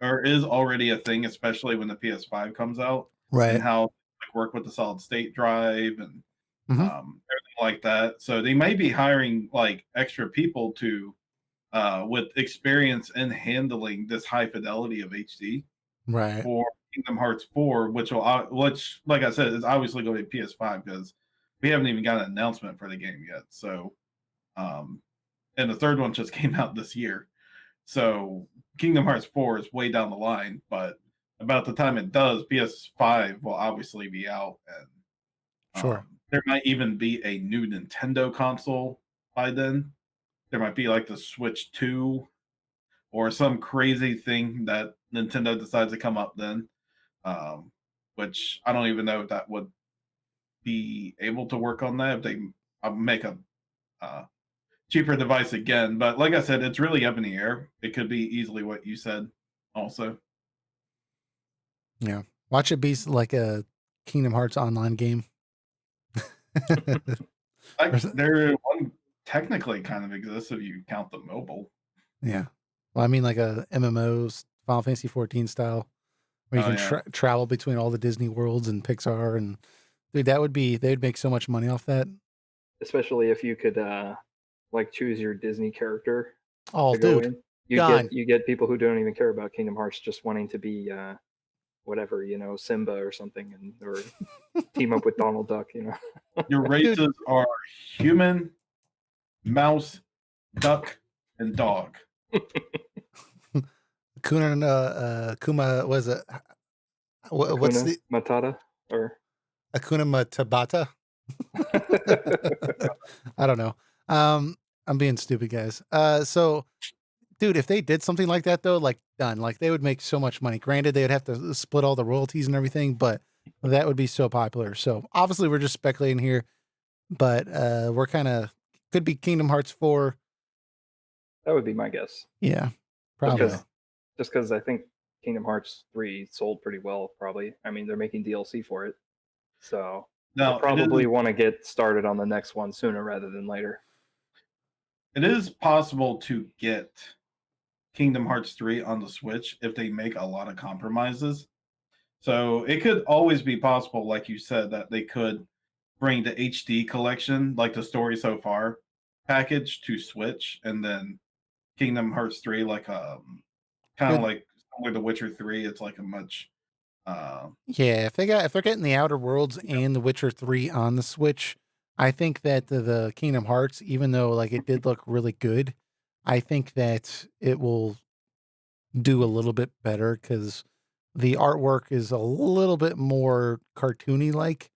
or is already a thing, especially when the PS5 comes out, right? And how work with the solid state drive and everything like that. So they may be hiring extra people to with experience in handling this high fidelity of HD, right? For Kingdom Hearts 4, which like I said, is obviously going to be PS5 because we haven't even got an announcement for the game yet. So, and the third one just came out this year. So Kingdom Hearts 4 is way down the line, but about the time it does, PS5 will obviously be out, and sure, there might even be a new Nintendo console by then. There might be the Switch 2 or some crazy thing that Nintendo decides to come up then, which I don't even know if that would be able to work on that if they make a cheaper device again. But like I said, it's really up in the air. It could be easily what you said also. Yeah. Watch it be like a Kingdom Hearts online game. There one technically kind of exists if you count the mobile. Yeah. Well, I mean like a MMO, Final Fantasy 14 style, where you can travel between all the Disney worlds and Pixar, and dude, they'd make so much money off that. Especially if you could choose your Disney character. Oh, dude. You get people who don't even care about Kingdom Hearts just wanting to be whatever, Simba or something, or team up with Donald Duck, Your races are human, mouse, duck, and dog. Kuma was it? What's the Matata or Akuna Matabata? I don't know. I'm being stupid, guys. So, dude, if they did something like that though, done, they would make so much money. Granted, they would have to split all the royalties and everything, but that would be so popular. So obviously we're just speculating here, but we're could be Kingdom Hearts 4. That would be my guess. Yeah, probably. Just because I think Kingdom Hearts 3 sold pretty well, probably. I mean, they're making DLC for it. So they probably want to get started on the next one sooner rather than later. It is possible to get Kingdom Hearts 3 on the Switch if they make a lot of compromises. So it could always be possible, like you said, that they could bring the HD collection, like the story so far package, to Switch, and then Kingdom Hearts 3, kind of like The Witcher 3, it's a much yeah, if they're getting the Outer Worlds and The Witcher 3 on the Switch, I think that the Kingdom Hearts, even though it did look really good, I think that it will do a little bit better because the artwork is a little bit more cartoony like.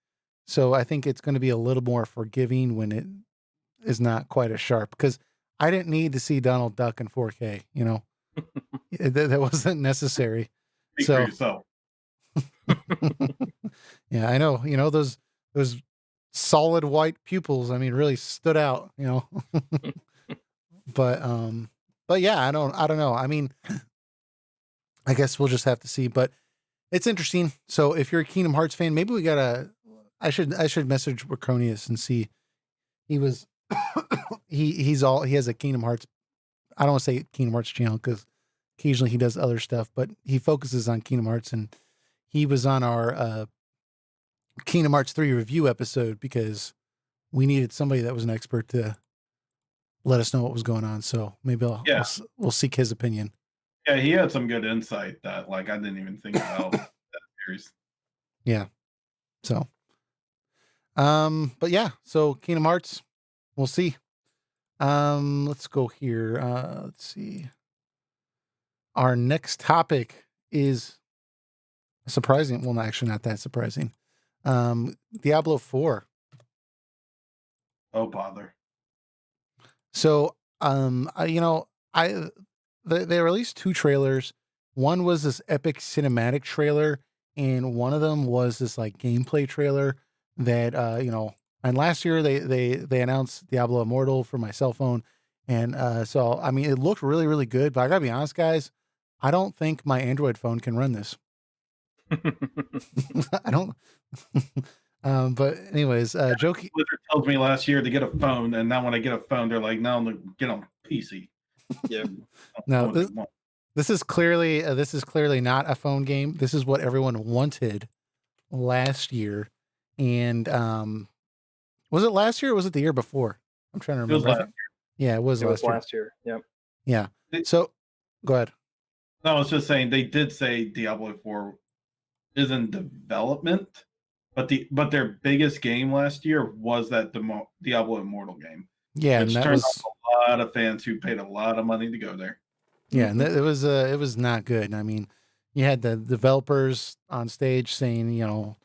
So I think it's going to be a little more forgiving when it is not quite as sharp, because I didn't need to see Donald Duck in 4K, that wasn't necessary. Speak for yourself. Yeah, I know, those solid white pupils, I mean, really stood out, but yeah, I don't know. I mean, I guess we'll just have to see, but it's interesting. So if you're a Kingdom Hearts fan, maybe I should message Raconius and see. He was he has a Kingdom Hearts, I don't want to say Kingdom Hearts channel because occasionally he does other stuff, but he focuses on Kingdom Hearts, and he was on our Kingdom Hearts 3 review episode because we needed somebody that was an expert to let us know what was going on. So maybe we'll seek his opinion. Yeah, he had some good insight that I didn't even think about that series. Yeah. So, but yeah, so Kingdom Hearts, we'll see. Let's go here. Let's see. Our next topic is surprising. Well, actually, not that surprising. Diablo 4. Oh bother. So, they released 2 trailers. One was this epic cinematic trailer, and one of them was this like gameplay trailer that and last year they announced Diablo Immortal for my cell phone. And so I mean it looked really, really good, but I gotta be honest, guys, I don't think my Android phone can run this. I don't but anyways, joking. Blizzard tells me last year to get a phone, and now when I get a phone, they're like, "No, get on PC." Yeah. No, this is clearly not a phone game. This is what everyone wanted last year. And was it last year or was it the year before? I'm trying to remember. It was last year. Yeah, it was last year. Yep. Yeah. So go ahead. No, I was just saying they did say Diablo 4 is in development, but their biggest game last year was that Diablo Immortal game. Yeah, which and that turned was off a lot of fans who paid a lot of money to go there. yeah, and it was not good. I mean, you had the developers on stage saying, you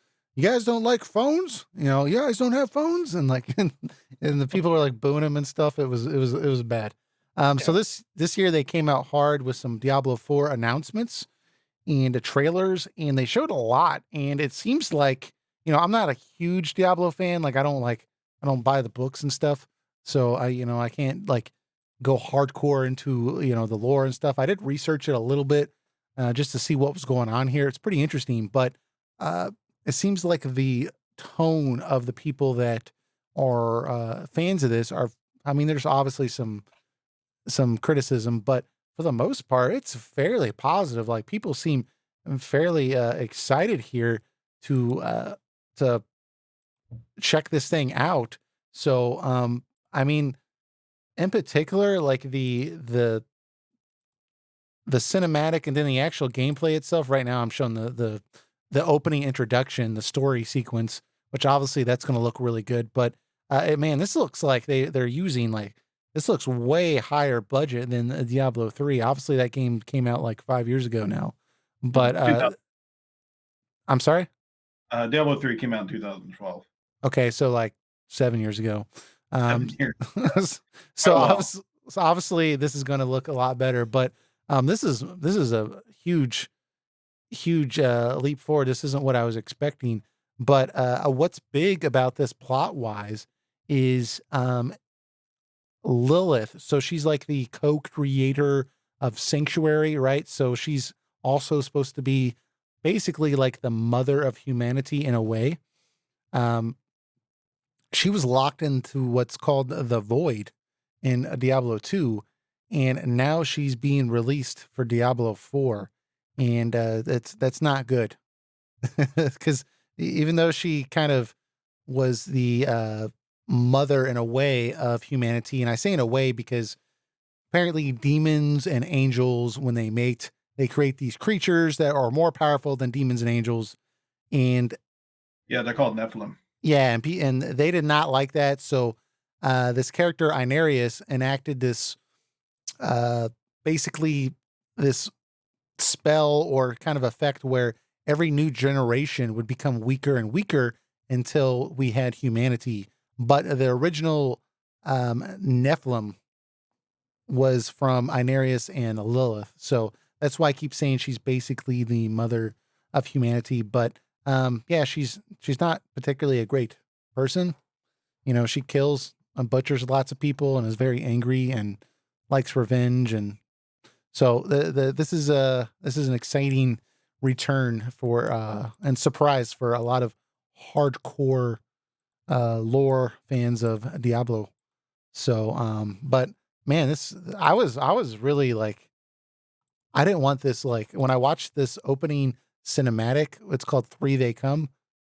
guys don't like phones, you guys don't have phones, and like, and the people were like booing them and stuff. It was bad. So this year they came out hard with some Diablo 4 announcements and trailers, and they showed a lot. And it seems like, I'm not a huge Diablo fan. Like, I don't buy the books and stuff. So I can't like go hardcore into, the lore and stuff. I did research it a little bit, just to see what was going on here. It's pretty interesting, but, it seems like the tone of the people that are, fans of this there's obviously some criticism, but for the most part, it's fairly positive. Like people seem fairly excited here to check this thing out. So, in particular, like the cinematic and then the actual gameplay itself. Right now, I'm showing the opening introduction, the story sequence, which obviously that's going to look really good. But man, this looks like they're using like. This looks way higher budget than Diablo 3. Obviously, that game came out like 5 years ago now. But I'm sorry? Diablo 3 came out in 2012. Okay, so like 7 years ago. 7 years. So, well. obviously, this is going to look a lot better. But this is a huge leap forward. This isn't what I was expecting. But what's big about this plot wise is Lilith. So she's like the co-creator of Sanctuary, right? So she's also supposed to be basically like the mother of humanity in a way. She was locked into what's called the Void in Diablo 2, and now she's being released for Diablo 4, and that's not good, because even though she kind of was the mother in a way of humanity, and I say in a way because apparently demons and angels, when they mate, they create these creatures that are more powerful than demons and angels, and yeah, they're called Nephilim. Yeah, and they did not like that. So this character Inarius enacted this basically this spell or kind of effect where every new generation would become weaker and weaker until we had humanity. But the original Nephilim was from Inarius and Lilith. So that's why I keep saying she's basically the mother of humanity. But yeah, she's not particularly a great person. She kills and butchers lots of people and is very angry and likes revenge. And so this is an exciting return for and surprise for a lot of hardcore lore fans of Diablo. So but man, I was really like, I didn't want this. Like when I watched this opening cinematic, it's called 3 They Come,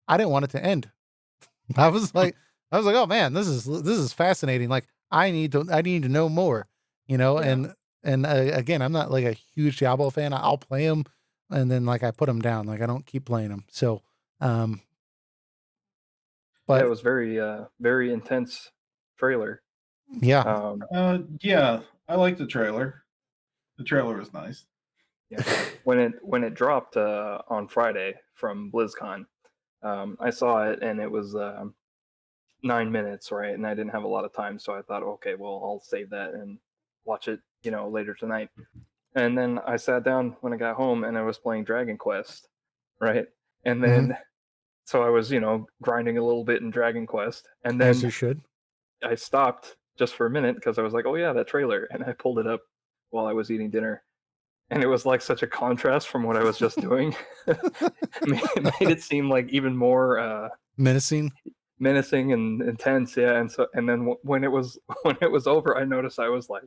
I didn't want it to end. I was like, oh man, this is fascinating. Like I need to know more, Yeah. and again, I'm not like a huge Diablo fan. I'll play them and then like I put them down. Like I don't keep playing them. So, Yeah, but it was very intense trailer. Yeah. Yeah, I like the trailer. The trailer was nice. Yeah. When it dropped on Friday from BlizzCon, I saw it and it was 9 minutes, right? And I didn't have a lot of time, so I thought, okay, well, I'll save that and watch it, later tonight. And then I sat down when I got home and I was playing Dragon Quest, right? And then so I was, grinding a little bit in Dragon Quest, and As then you should. I stopped just for a minute because I was like, oh yeah, that trailer, and I pulled it up while I was eating dinner, and it was like such a contrast from what I was just doing. It made it seem like even more Menacing. menacing and intense, yeah. And then when it was when it was over, I noticed I was like,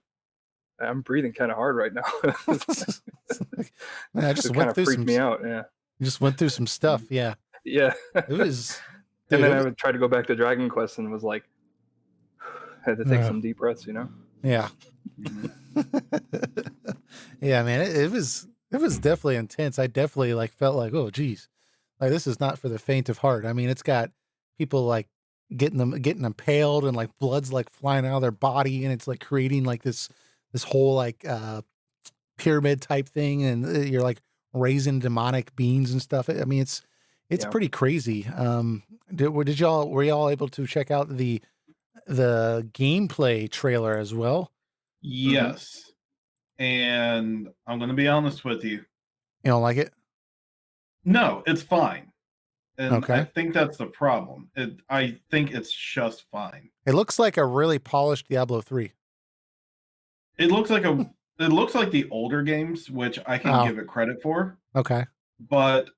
I'm breathing kind of hard right now. Man, I just It kind went of through freaked some. me out, yeah. Just went through some stuff. Yeah. Yeah. It was. And Dude, then I would try to go back to Dragon Quest and was like, had to take some deep breaths, Yeah. Yeah, man. It was definitely intense. I definitely like felt like, oh geez. Like this is not for the faint of heart. I mean, it's got people like getting impaled and like blood's like flying out of their body and it's like creating like this whole like pyramid type thing and you're like raising demonic beings and stuff. I mean, it's Yeah. pretty crazy. Did y'all were y'all able to check out the gameplay trailer as well? Yes. And I'm going to be honest with you. You don't like it? No, it's fine. And I Okay. think that's the problem. I think it's just fine. It looks like a really polished Diablo 3. It looks like the older games, which I can Oh, give it credit for. okay. But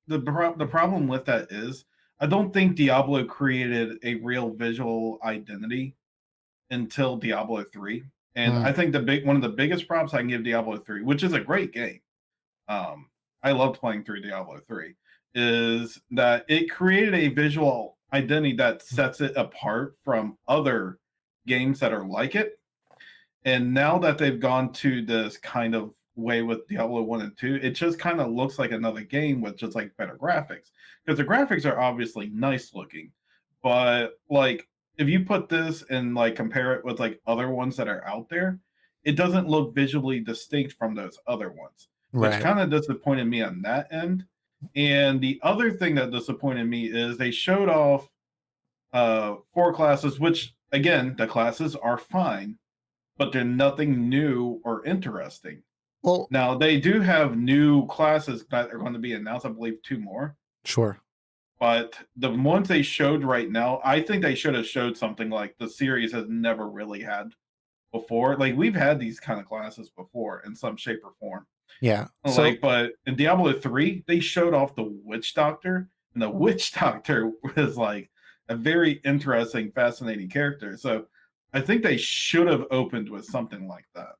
the problem with that is I don't think Diablo created a real visual identity until Diablo 3. And Hmm. I think one of the biggest props I can give Diablo 3, which is a great game. I loved playing through Diablo 3, is that it created a visual identity that sets it apart from other games that are like it. And now that they've gone to this kind of way with Diablo 1 and 2, it just kind of looks like another game with just like better graphics. Because the graphics are obviously nice looking, but like if you put this and like compare it with like other ones that are out there, it doesn't look visually distinct from those other ones, which Right. kind of disappointed me on that end. And the other thing that disappointed me is they showed off 4 classes, which again, the classes are fine, but they're nothing new or interesting. Well, Now, they do have new classes that are going to be announced, I believe 2 more. sure. But the ones they showed right now, I think they should have showed something like the series has never really had before. Like, we've had these kind of classes before in some shape or form. Yeah. So Like, but in Diablo 3, they showed off the Witch Doctor, and the Witch Doctor was like a very interesting, fascinating character. So I think they should have opened with something like that.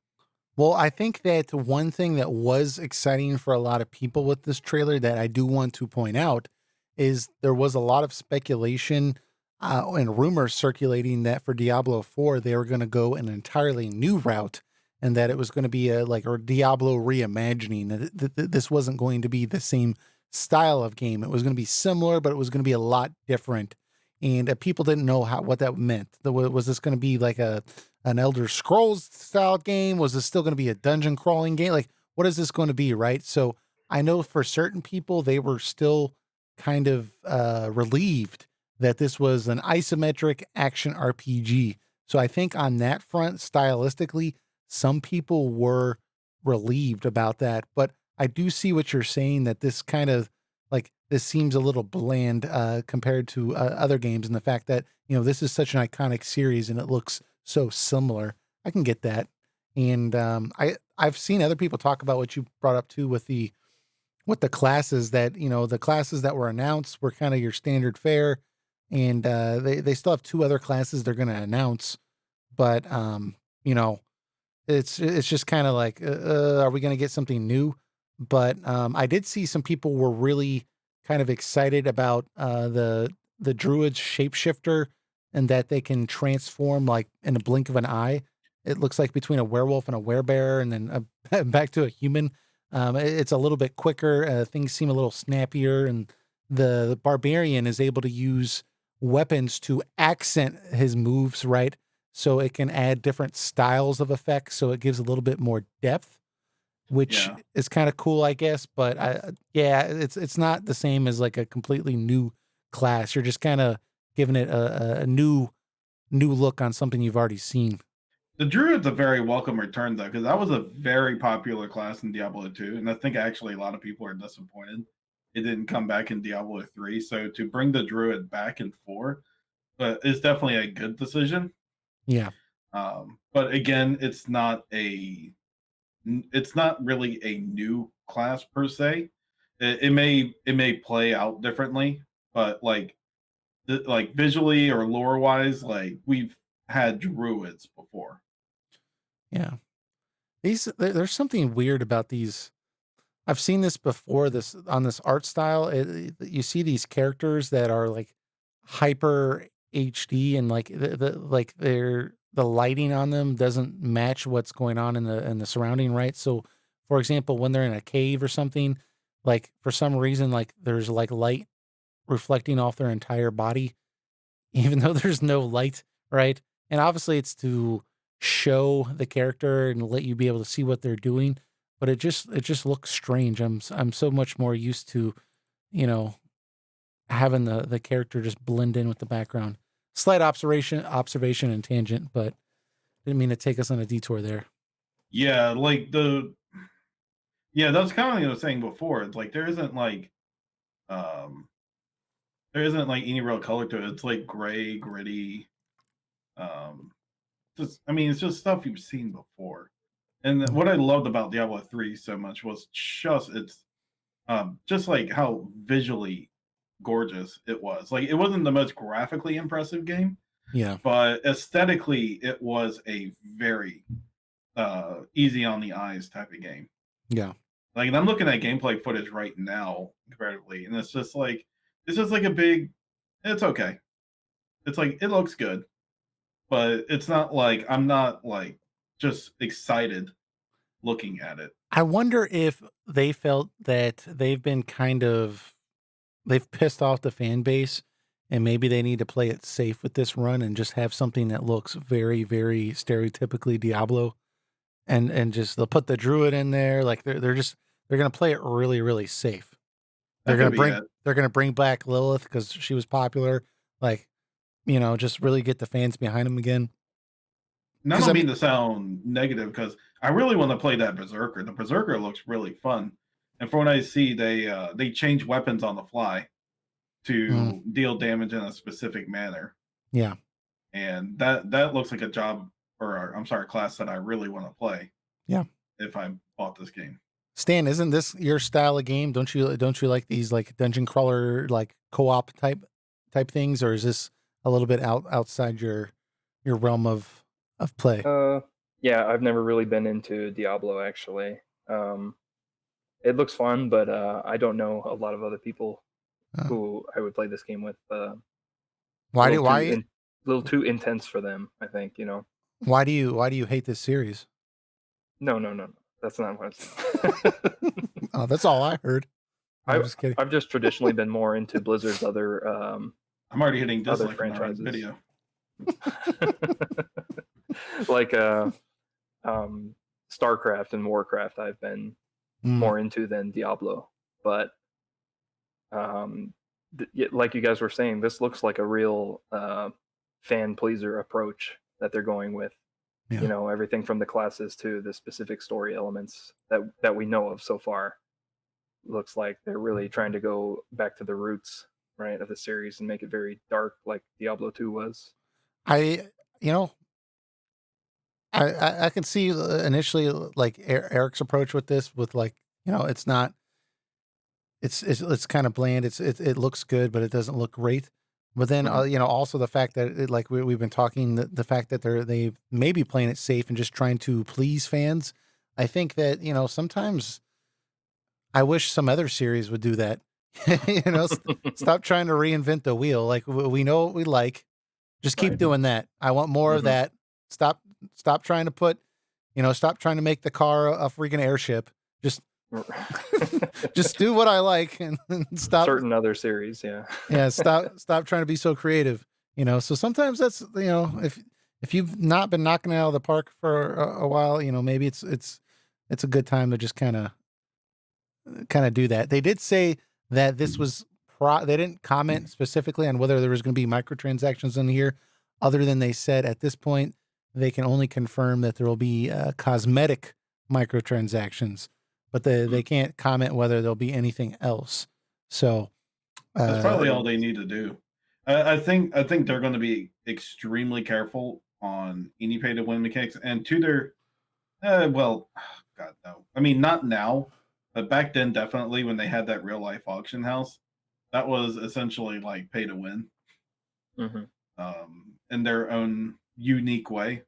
Well, I think that one thing that was exciting for a lot of people with this trailer that I do want to point out is there was a lot of speculation and rumors circulating that for Diablo 4 they were going to go an entirely new route and that it was going to be a Diablo reimagining. That this wasn't going to be the same style of game. It was going to be similar, but it was going to be a lot different. And people didn't know what that meant. Was this going to be like an Elder Scrolls style game? Was this still going to be a dungeon crawling game? Like, what is this going to be, right? So I know for certain people, they were still kind of relieved that this was an isometric action RPG. So I think on that front, stylistically, some people were relieved about that. But I do see what you're saying that this kind of like this seems a little bland compared to other games, and the fact that this is such an iconic series and it looks so similar. I can get that, and I've seen other people talk about what you brought up too with the classes that the classes that were announced were kind of your standard fare, and they still have 2 other classes they're going to announce, but you know it's just kind of like are we going to get something new? But I did see some people were really kind of excited about the druid's shapeshifter and that they can transform like in a blink of an eye. It looks like between a werewolf and a werebear, and then back to a human. It's a little bit quicker. Things seem a little snappier, and the barbarian is able to use weapons to accent his moves, right? so it can add different styles of effects, so it gives a little bit more depth, which Yeah. is kind of cool, I guess. But it's not the same as like a completely new class. You're just kind of giving it a new look on something you've already seen. The Druid's a very welcome return, though, because that was a very popular class in Diablo 2, and I think actually a lot of people are disappointed it didn't come back in Diablo 3. So to bring the Druid back in 4 is definitely a good decision. Yeah. But again, it's not really a new class per se. It may play out differently, but like visually or lore wise, like we've had druids before. Yeah. There's something weird about these. I've seen this before. This on this art style, you see these characters that are like hyper HD, and like the lighting on them doesn't match what's going on in the surrounding, right? So, for example, when they're in a cave or something, like for some reason, like there's like light reflecting off their entire body, even though there's no light, right? And obviously, it's to show the character and let you be able to see what they're doing, but it just looks strange. I'm so much more used to, you know, having the character just blend in with the background. Slight observation and tangent, but didn't mean to take us on a detour there. Yeah, that's kind of like I was saying before. It's like um there isn't like any real color to it. It's like gray, gritty. It's just stuff you've seen before. And what I loved about Diablo 3 so much was just like how visually gorgeous it was. Like it wasn't the most graphically impressive game, Yeah. but aesthetically it was a very easy on the eyes type of game. Yeah. Like, and I'm looking at gameplay footage right now comparatively, and it's just like a big. It's okay. It's like it looks good, but it's not like I'm not like just excited looking at it. I wonder if they felt that they've pissed off the fan base, and maybe they need to play it safe with this run and just have something that looks very, very stereotypically Diablo, and just they'll put the druid in there. Like they're gonna play it really, really safe. That could be it. They're gonna bring back Lilith because she was popular. Like, just really get the fans behind them again. And I 'Cause don't I mean mean, to sound negative because I really want to play that Berserker. The Berserker looks really fun, and from what I see, they change weapons on the fly to deal damage in a specific manner. yeah. And that looks like a job, or I'm sorry, class that I really want to play. Yeah. If I bought this game. Stan, isn't this your style of game? Don't you like these like dungeon crawler like co-op type things, or is this a little bit outside your realm of play? Yeah, I've never really been into Diablo actually. It looks fun, but I don't know a lot of other people Oh. who I would play this game with. Why Little too intense for them, I think, why do you hate this series? No. That's not what I'm saying. Oh, that's all I heard. I'm just kidding. I've just traditionally been more into Blizzard's other I'm already hitting other dislike on the right franchises. video. Like StarCraft and Warcraft I've been more into than Diablo. But like you guys were saying, this looks like a real fan pleaser approach that they're going with. Yeah. Everything from the classes to the specific story elements that we know of so far. Looks like they're really trying to go back to the roots, right, of the series and make it very dark like Diablo 2 was. I can see initially like Eric's approach with this, with like, it's not, it's kind of bland. It looks good, but it doesn't look great. But then, also the fact that like we've been talking, the fact that they may be playing it safe and just trying to please fans. I think that, sometimes I wish some other series would do that. Stop trying to reinvent the wheel. Like we know what we like. Just keep doing that. I want more of that. Stop trying to stop trying to make the car a freaking airship. Just do what I like and stop certain other series. Yeah. Yeah. Stop trying to be so creative. So sometimes that's, if if you've not been knocking it out of the park for a while, maybe it's a good time to just kind of do that. They did say that this was they didn't comment specifically on whether there was going to be microtransactions in here, other than they said at this point they can only confirm that there will be cosmetic microtransactions, but they can't comment whether there'll be anything else. So that's probably all they need to do. I think they're going to be extremely careful on any pay to win mechanics, and to their well, God no, I mean not now, but back then definitely when they had that real life auction house, that was essentially like pay to win, in their own unique way.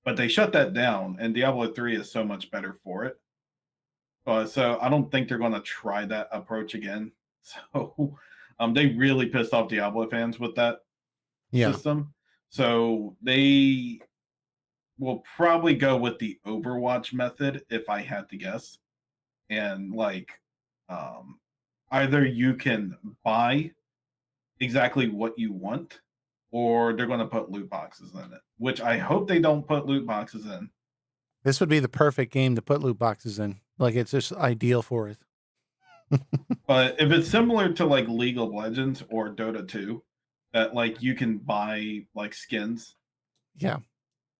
But they shut that down, and Diablo 3 is so much better for it. So I don't think they're going to try that approach again. So they really pissed off Diablo fans with that system. So they will probably go with the Overwatch method, if I had to guess. And like, either you can buy exactly what you want, or they're going to put loot boxes in it, which I hope they don't put loot boxes in. This would be the perfect game to put loot boxes in. Like, it's just ideal for it. But if it's similar to like League of Legends or Dota 2, that like you can buy like skins. Yeah.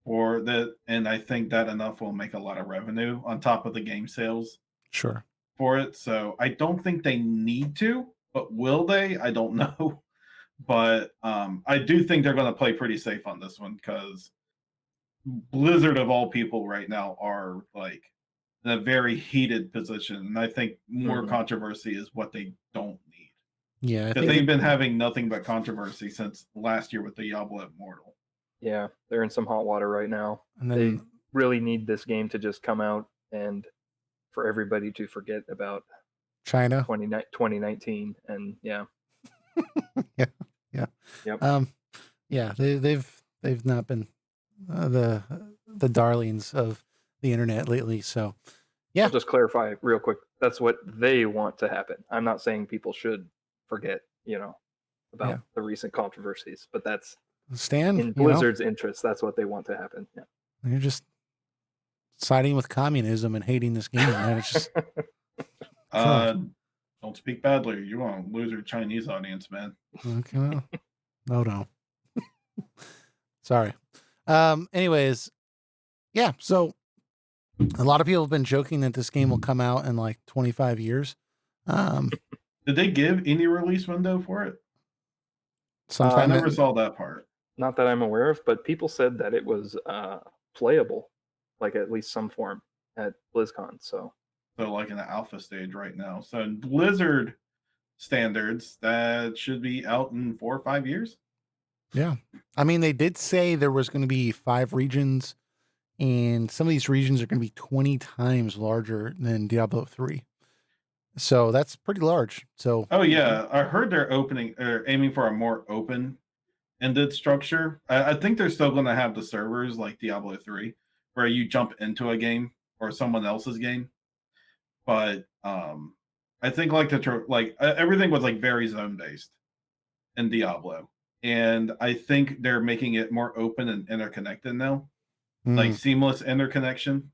Or that, and I think that enough will make a lot of revenue on top of the game sales. Sure. For it. So I don't think they need to, but will they? I don't know. But I do think they're going to play pretty safe on this one, because Blizzard of all people right now are like in a very heated position, and I think more controversy is what they don't need. Yeah, because they've been having nothing but controversy since last year with the Diablo Immortal. Yeah, they're in some hot water right now. And then, they really need this game to just come out and for everybody to forget about China 2019, and yeah. yeah. Yep. Yeah, they've not been the darlings of the internet lately. So yeah. I'll just clarify real quick. That's what they want to happen. I'm not saying people should forget, about the recent controversies, but that's in Blizzard's interest. That's what they want to happen. Yeah. You're just siding with communism and hating this game. Man. It's just don't speak badly. You want to lose your Chinese audience, man. Okay, well, no. Sorry. Anyways, yeah. So a lot of people have been joking that this game will come out in like 25 years. Did they give any release window for it? Sometime I never saw that part. Not that I'm aware of, but people said that it was playable, like at least some form at BlizzCon. So like in the alpha stage right now. So in Blizzard standards, that should be out in 4 or 5 years. Yeah. I mean, they did say there was going to be 5 regions, and some of these regions are going to be 20 times larger than Diablo 3. So that's pretty large. So yeah, I heard they're aiming for a more open-ended structure. I think they're still going to have the servers like Diablo 3, where you jump into a game or someone else's game. But I think everything was like very zone-based in Diablo, and I think they're making it more open and interconnected now, like seamless interconnection,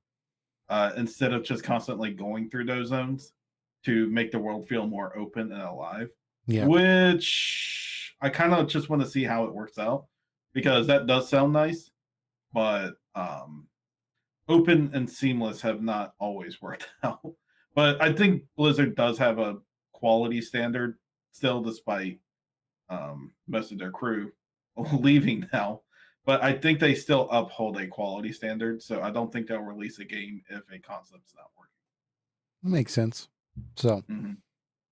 instead of just constantly going through those zones, to make the world feel more open and alive. Yeah. Which I kind of just want to see how it works out, because that does sound nice, but open and seamless have not always worked out. But I think Blizzard does have a quality standard still, despite most of their crew leaving now. But I think they still uphold a quality standard, so I don't think they'll release a game if a concept's not working. Makes sense. So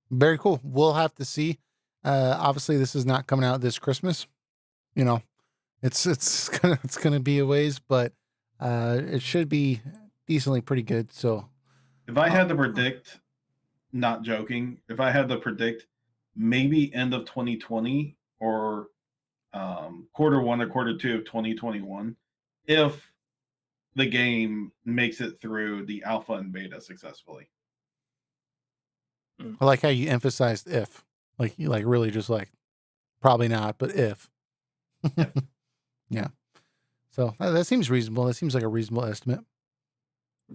very cool. We'll have to see. Obviously, this is not coming out this Christmas. It's gonna be a ways, but it should be decently pretty good. So if I had to predict, not joking, if I had to predict, maybe end of 2020 or quarter 1 or quarter 2 of 2021, if the game makes it through the alpha and beta successfully. I like how you emphasized if, like you really just like probably not, but if. Yeah. So that seems reasonable. That seems like a reasonable estimate.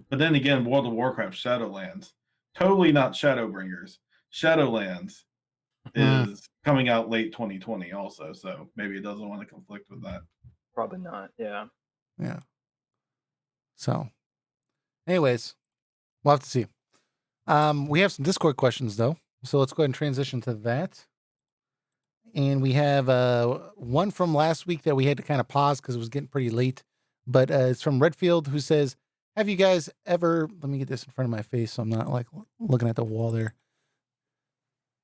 But then again, World of Warcraft Shadowlands, totally not Shadowbringers. Shadowlands Mm, is coming out late 2020 also, so maybe it doesn't want to conflict with that. Probably not. Yeah. yeah. So, anyways, we'll have to see. We have some Discord questions though, so let's go ahead and transition to that. And we have one from last week that we had to kind of pause because it was getting pretty late. But it's from Redfield, who says, "Have you guys ever?" Let me get this in front of my face so I'm not like looking at the wall there.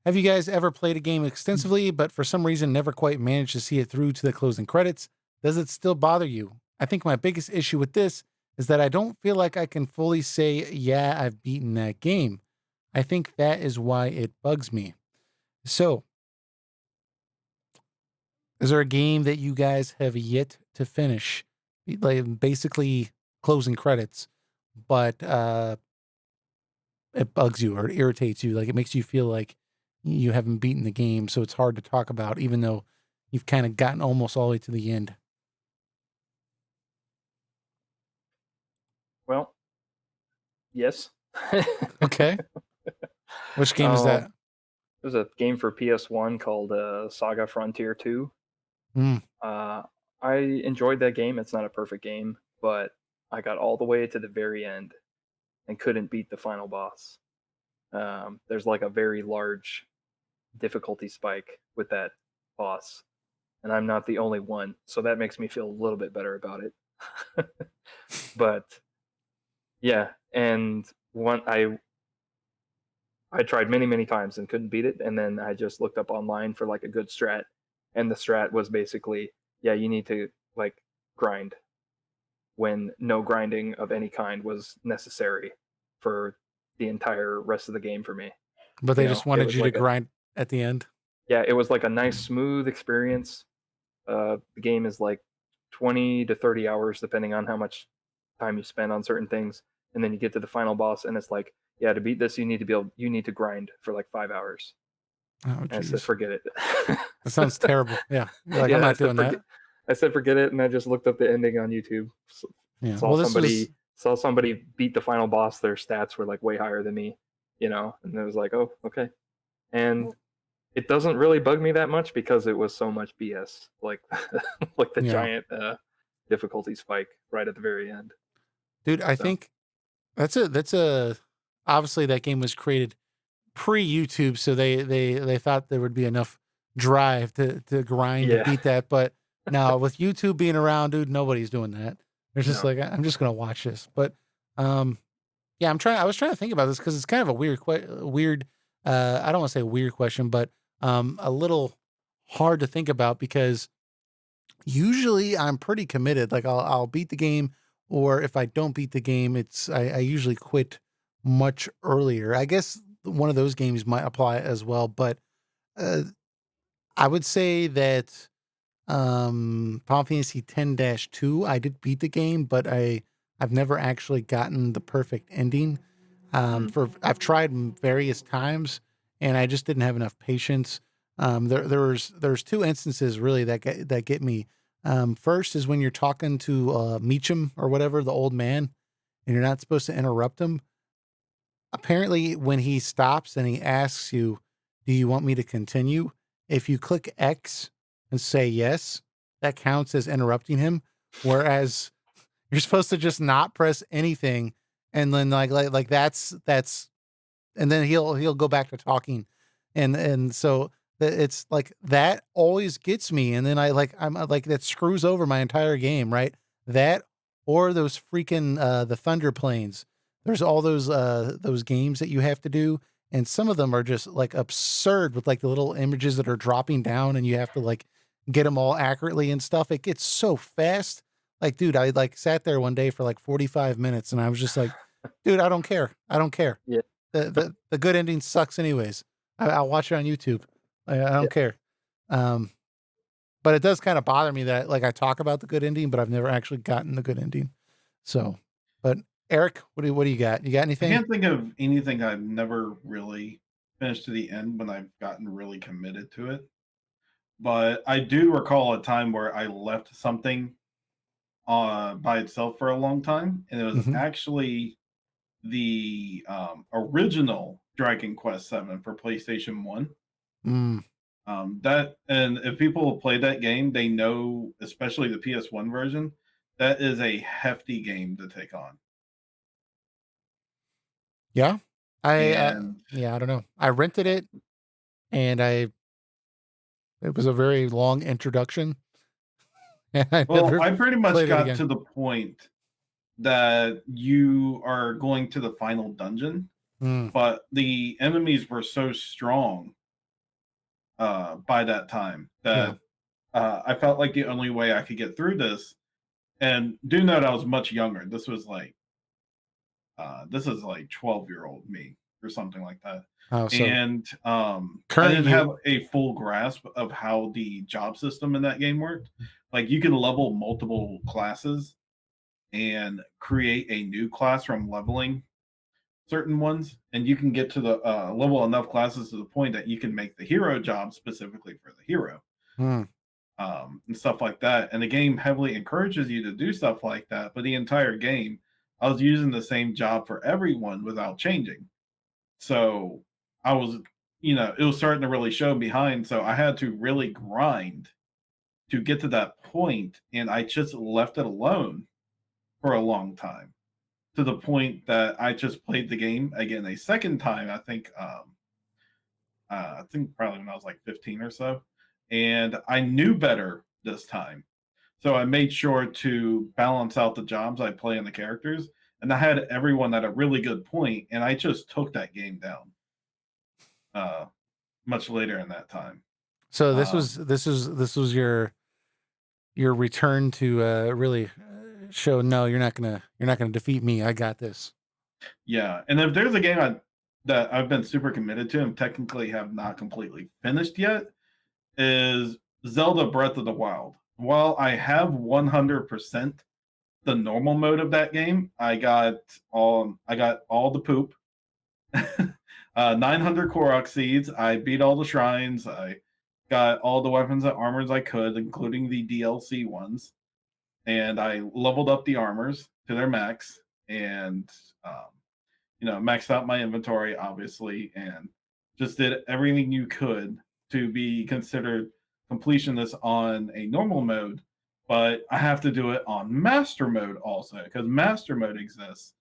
Have you guys ever played a game extensively, but for some reason never quite managed to see it through to the closing credits? Does it still bother you? I think my biggest issue with this is that I don't feel like I can fully say, yeah, I've beaten that game. I think that is why it bugs me. So, is there a game that you guys have yet to finish? Like basically closing credits, but it bugs you or it irritates you. Like it makes you feel like you haven't beaten the game, so it's hard to talk about, even though you've kind of gotten almost all the way to the end. Well, yes. Okay. Which game is that? There's a game for PS1 called Saga Frontier 2. Mm, I enjoyed that game. It's not a perfect game, but I got all the way to the very end and couldn't beat the final boss. There's like a very large difficulty spike with that boss, and I'm not the only one, so that makes me feel a little bit better about it. But yeah, and one I tried many times and couldn't beat it, and then I just looked up online for like a good strat, and the strat was basically, yeah, you need to like grind when no grinding of any kind was necessary for the entire rest of the game for me. but You they know, just it wanted was you to like a grind at the end. yeah, it was like a nice smooth experience. The game is like 20 to 30 hours depending on how much time you spend on certain things, and then you get to the final boss and it's like, yeah, to beat this you need to grind for like 5 hours. Oh, And I said, jeez. forget it. That sounds terrible. Yeah. You're like, I'm Yeah, not doing that. I said forget it, and I just looked up the ending on YouTube. Yeah. Saw Well, this was, somebody beat the final boss. Their stats were like way higher than me, and it was like, oh, okay. And it doesn't really bug me that much because it was so much BS, like like the yeah. giant difficulty spike right at the very end. Dude, I So think that's a, obviously that game was created pre-YouTube, so they thought there would be enough drive to grind to yeah, beat that. But now with YouTube being around, dude, nobody's doing that. They're just no, like, I'm just gonna watch this. But um, yeah, I was trying to think about this because it's kind of a weird. I don't want to say weird question, but a little hard to think about because usually I'm pretty committed. Like I'll beat the game, or if I don't beat the game, I usually quit much earlier. I guess one of those games might apply as well, but uh, I would say that Final Fantasy 10-2, I did beat the game, but I've never actually gotten the perfect ending. mm, For I've tried various times, and I just didn't have enough patience. There's two instances really that get me. First is when you're talking to Meacham or whatever, the old man, and you're not supposed to interrupt him. Apparently, when he stops and he asks you, "Do you want me to continue?" If you click X and say yes, that counts as interrupting him. Whereas you're supposed to just not press anything, and then like that's and then he'll go back to talking, and so it's like that always gets me, and then I'm like that screws over my entire game, right? That or those freaking the Thunder Plains. There's all those games that you have to do, and some of them are just like absurd with like the little images that are dropping down, and you have to like get them all accurately and stuff. It gets so fast. Like, dude, I like sat there one day for like 45 minutes, and I was just like, dude, I don't care. I don't care. yeah, The good ending sucks anyways. I'll watch it on YouTube. I yeah. don't care. Um, but it does kind of bother me that like I talk about the good ending, but I've never actually gotten the good ending. So, but Eric, what do you got? You got I anything? can't think of anything I've never really finished to the end when I've gotten really committed to it. But I do recall a time where I left something by itself for a long time, and it was Mhm. actually the original Dragon Quest VII for PlayStation 1. Mm. That and if people play that game, they know, especially the PS1 version, that is a hefty game to take on. Yeah. And Yeah, I don't know. I rented it and it was a very long introduction and I well, never I pretty much played it got again. to the point that you are going to the final dungeon, Mm. but the enemies were so strong by that time Yeah. that I felt like the only way I could get through this, and do note I was much younger. This is like 12-year-old me or something like that. Oh, so And I current didn't have you. a full grasp of how the job system in that game worked. Like you can level multiple classes and create a new class from leveling certain ones, and you can get to the level enough classes to the point that you can make the hero job specifically for the hero, Mm. and stuff like that. And the game heavily encourages you to do stuff like that. But the entire game, I was using the same job for everyone without changing. So I was, it was starting to really show behind. So I had to really grind to get to that point, and I just left it alone for a long time, to the point that I just played the game again a second time. I think probably when I was like 15 or so, and I knew better this time. So I made sure to balance out the jobs I play and the characters, and I had everyone at a really good point, and I just took that game down uh, much later in that time. So Um, this was your return to really show no, you're not gonna defeat me. I got this. yeah, and if there's a game that I've been super committed to and technically have not completely finished yet, is Zelda Breath of the Wild. While I have 100% the normal mode of that game, I got all the poop. 900 Korok seeds. I beat all the shrines. I got all the weapons and armors I could, including the DLC ones, and I leveled up the armors to their max, and um, maxed out my inventory, obviously, and just did everything you could to be considered completionist on a normal mode. But I have to do it on master mode also, because master mode exists.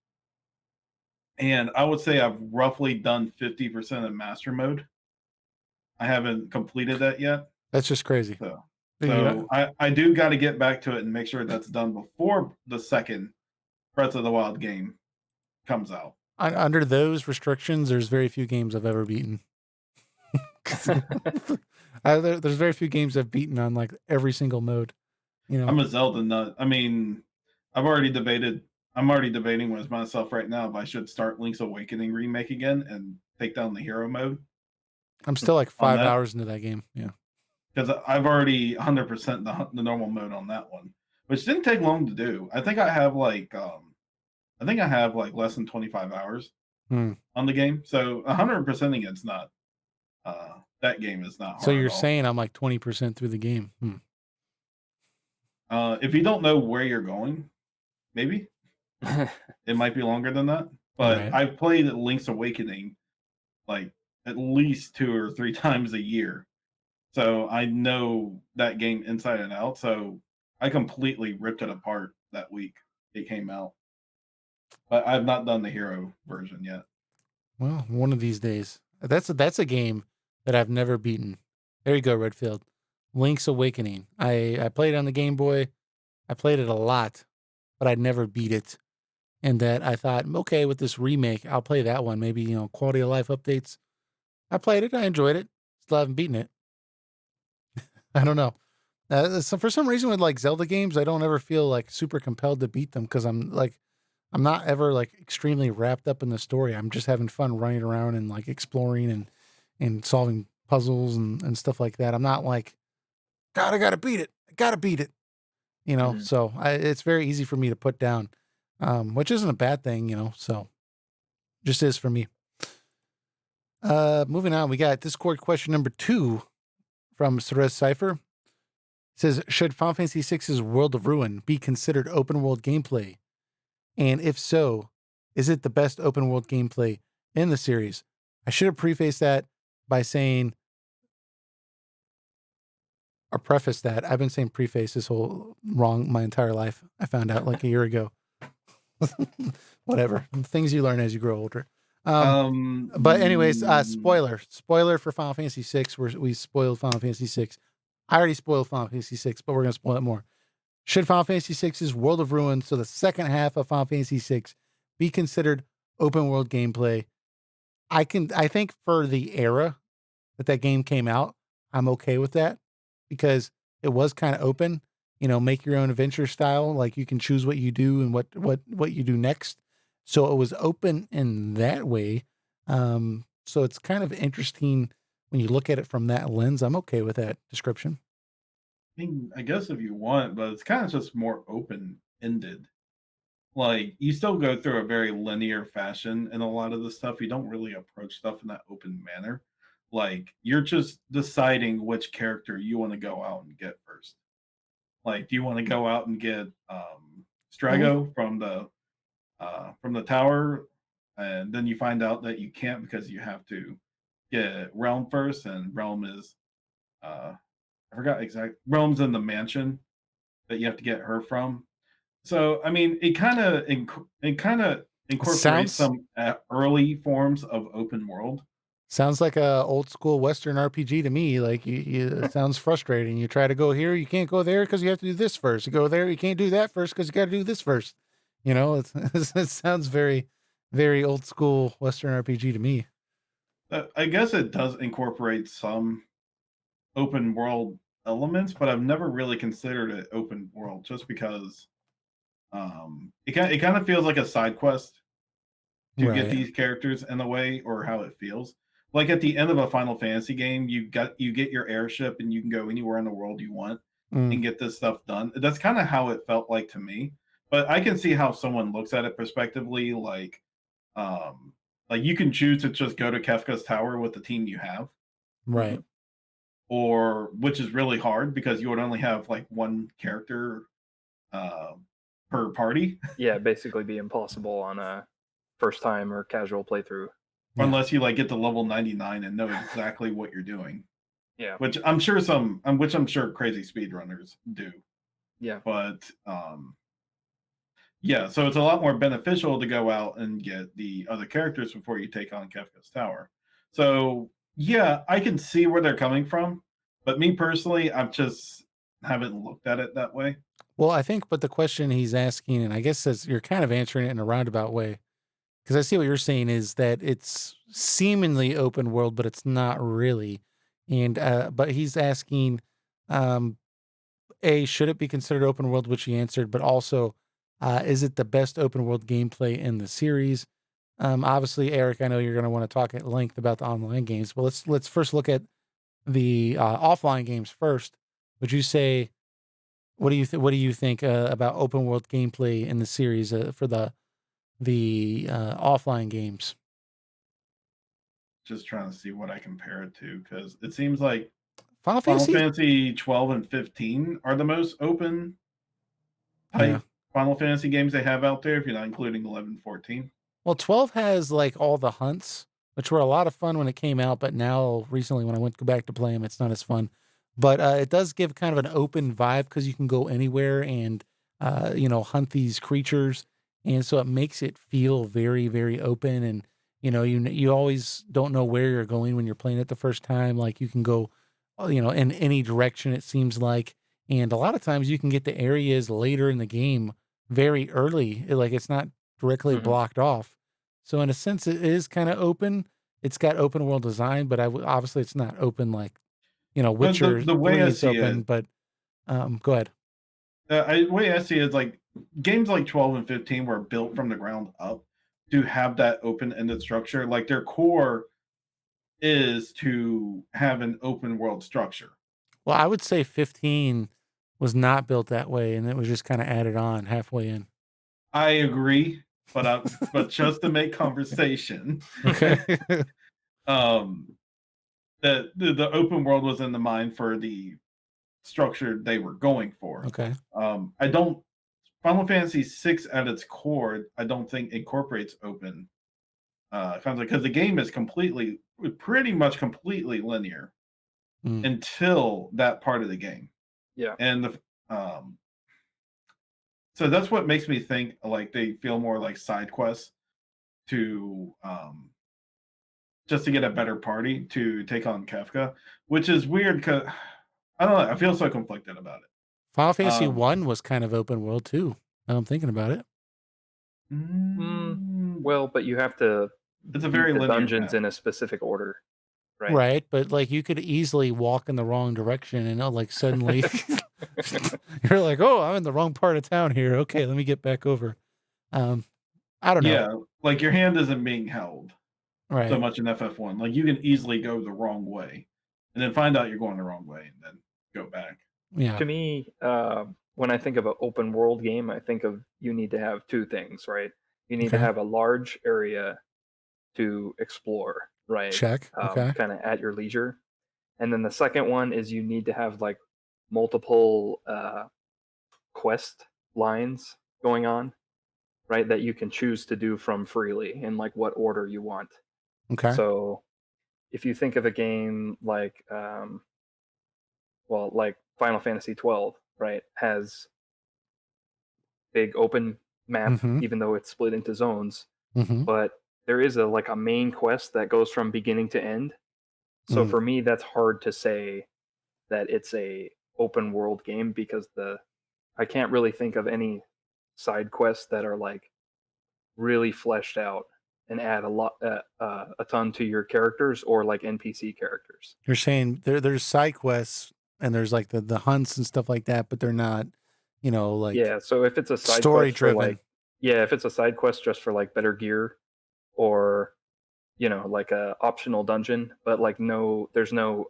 And I would say I've roughly done 50% of master mode. I haven't completed that yet. That's just crazy. So, You know, I do got to get back to it and make sure that's done before the second Breath of the Wild game comes out. under those restrictions, there's very few games I've ever beaten. There's very few games I've beaten on like every single mode. You know, I'm a Zelda nut. I mean, I've already debated. I'm already debating with myself right now if I should start Link's Awakening remake again and take down the hero mode I'm still like on 5 that, hours into that game. Yeah, because I've already 100% the normal mode on that one, which didn't take long to do. I think I have like less than 25 hours hmm. on the game, so 100%ing it's not. That game is not So hard at you're all. saying I'm like 20% through the game. Hmm. If you don't know where you're going, maybe it might be longer than that. But Right. I've played Link's Awakening like at least 2 or 3 times a year. So I know that game inside and out. So I completely ripped it apart that week it came out. But I've not done the hero version yet. Well, one of these days. That's a game that I've never beaten. There you go, Redfield. Link's Awakening. I played it on the Game Boy. I played it a lot, but I never beat it. And that I thought, okay, with this remake, I'll play that one. Maybe, quality of life updates. I played it. I enjoyed it. Still haven't beaten it. I don't know. So for some reason with like Zelda games, I don't ever feel like super compelled to beat them because I'm not ever like extremely wrapped up in the story. I'm just having fun running around and like exploring and solving puzzles and stuff like that. I'm not like, God, I gotta beat it. I gotta beat it. Mhm. So it's very easy for me to put down, which isn't a bad thing, so just is for me. Moving on, we got Discord question number 2 from Cerez Cypher. says, should Final Fantasy VI's World of Ruin be considered open world gameplay? And if so, is it the best open world gameplay in the series? I should have prefaced that by saying, or preface that. I've been saying preface this whole wrong my entire life. I found out like a year ago. Whatever. Things you learn as you grow older. But anyways, spoiler for Final Fantasy VI. We spoiled Final Fantasy VI. I already spoiled Final Fantasy VI, but we're going to spoil it more. Should Final Fantasy VI's World of Ruin, so the second half of Final Fantasy VI, be considered open world gameplay? I think for the era that game came out, I'm okay with that because it was kind of open. Make your own adventure style. Like you can choose what you do and what you do next. So it was open in that way. So it's kind of interesting when you look at it from that lens. I'm okay with that description. I mean, I guess if you want, but it's kind of just more open-ended. Like you still go through a very linear fashion in a lot of the stuff. You don't really approach stuff in that open manner. Like you're just deciding which character you want to go out and get first. Like, do you want to go out and get Strago from the tower, and then you find out that you can't because you have to get Realm first, and Realm is I forgot exact Realm's in the mansion that you have to get her from. So I mean, it kind of incorporates Sounds some early forms of open world. sounds like a old school Western RPG to me. Like it sounds frustrating. You try to go here, you can't go there because you have to do this first. You go there, you can't do that first because you got to do this first. It sounds very, very old school Western RPG to me. I guess it does incorporate some open world elements, but I've never really considered it open world just because it kind of feels like a side quest to get Right. these characters in a way, or how it feels. Like at the end of a Final Fantasy game, you get your airship and you can go anywhere in the world you want Mm, and get this stuff done. That's kind of how it felt like to me. But I can see how someone looks at it prospectively, like you can choose to just go to Kefka's tower with the team you have, right. or which is really hard because you would only have like one character uh, per party, Yeah, basically be impossible on a first time or casual playthrough. Yeah. unless you like get to level 99 and know exactly what you're doing. Yeah. Which I'm sure crazy speedrunners do. Yeah. But yeah, so it's a lot more beneficial to go out and get the other characters before you take on Kefka's tower. So yeah, I can see where they're coming from, but me personally, I've just haven't looked at it that way. Well, I think, but the question he's asking, and I guess says you're kind of answering it in a roundabout way, because I see what you're saying is that it's seemingly open world, but it's not really. And but he's asking, um, A, should it be considered open world, which he answered, but also, is it the best open world gameplay in the series? Obviously, Eric, I know you're going to want to talk at length about the online games, but let's first look at the offline games first. Would you say what do you think about open world gameplay in the series for the offline games? Just trying to see what I compare it to, because it seems like Final Final Fantasy? Fantasy 12 and 15 are the most open Yeah. type Final Fantasy games they have out there, if you're not including 11 and 14. Well, 12 has like all the hunts, which were a lot of fun when it came out, but now recently when I went to go back to play them, it's not as fun. But it does give kind of an open vibe because you can go anywhere and hunt these creatures, and so it makes it feel very, very open. And you always don't know where you're going when you're playing it the first time. Like you can go, in any direction it seems like, and a lot of times you can get to areas later in the game very early. Like it's not directly Mhm. blocked off. So in a sense, it is kind of open. It's got open world design, but obviously it's not open like But Witcher the way 3 I is see open. it, But go ahead. the way I see it is like games like 12 and 15 were built from the ground up to have that open-ended structure. Like their core is to have an open world structure. Well, I would say 15 was not built that way, and it was just kind of added on halfway in. I agree, but just to make conversation, Okay. um, that the open world was in the mind for the structure they were going for. Okay. I don't. Final Fantasy VI at its core, I don't think incorporates open concept because the game is pretty much completely linear until that part of the game. Yeah. And so that's what makes me think like they feel more like side quests to just to get a better party to take on Kafka, which is weird because I don't know. I feel so conflicted about it. Final Fantasy 1 was kind of open world too. Now I'm thinking about it. Well, but you have to It's a beat very the linear dungeons path. in a specific order, right? Right, but like you could easily walk in the wrong direction and like suddenly you're like, oh, I'm in the wrong part of town here. Okay, let me get back over. I don't know. Yeah, like your hand isn't being held so Right. much in FF1. Like you can easily go the wrong way and then find out you're going the wrong way and then go back. Yeah. To me, when I think of an open world game, I think of you need to have two things, right? You need to Okay. have a large area to explore, right? Check. Okay. Kind of at your leisure. And then the second one is you need to have like multiple quest lines going on, right? That you can choose to do from freely in like what order you want. Okay. So if you think of a game like, like Final Fantasy 12, right, has big open map, Mhm. even though it's split into zones. Mhm. But there is a main quest that goes from beginning to end. So for me, that's hard to say that it's a open world game because I can't really think of any side quests that are like really fleshed out and add a ton to your characters or like NPC characters. You're saying there's side quests and there's like the hunts and stuff like that, but they're not, like Yeah, so if it's a side story quest for driven. like if it's a side quest just for like better gear or like a optional dungeon, but like there's no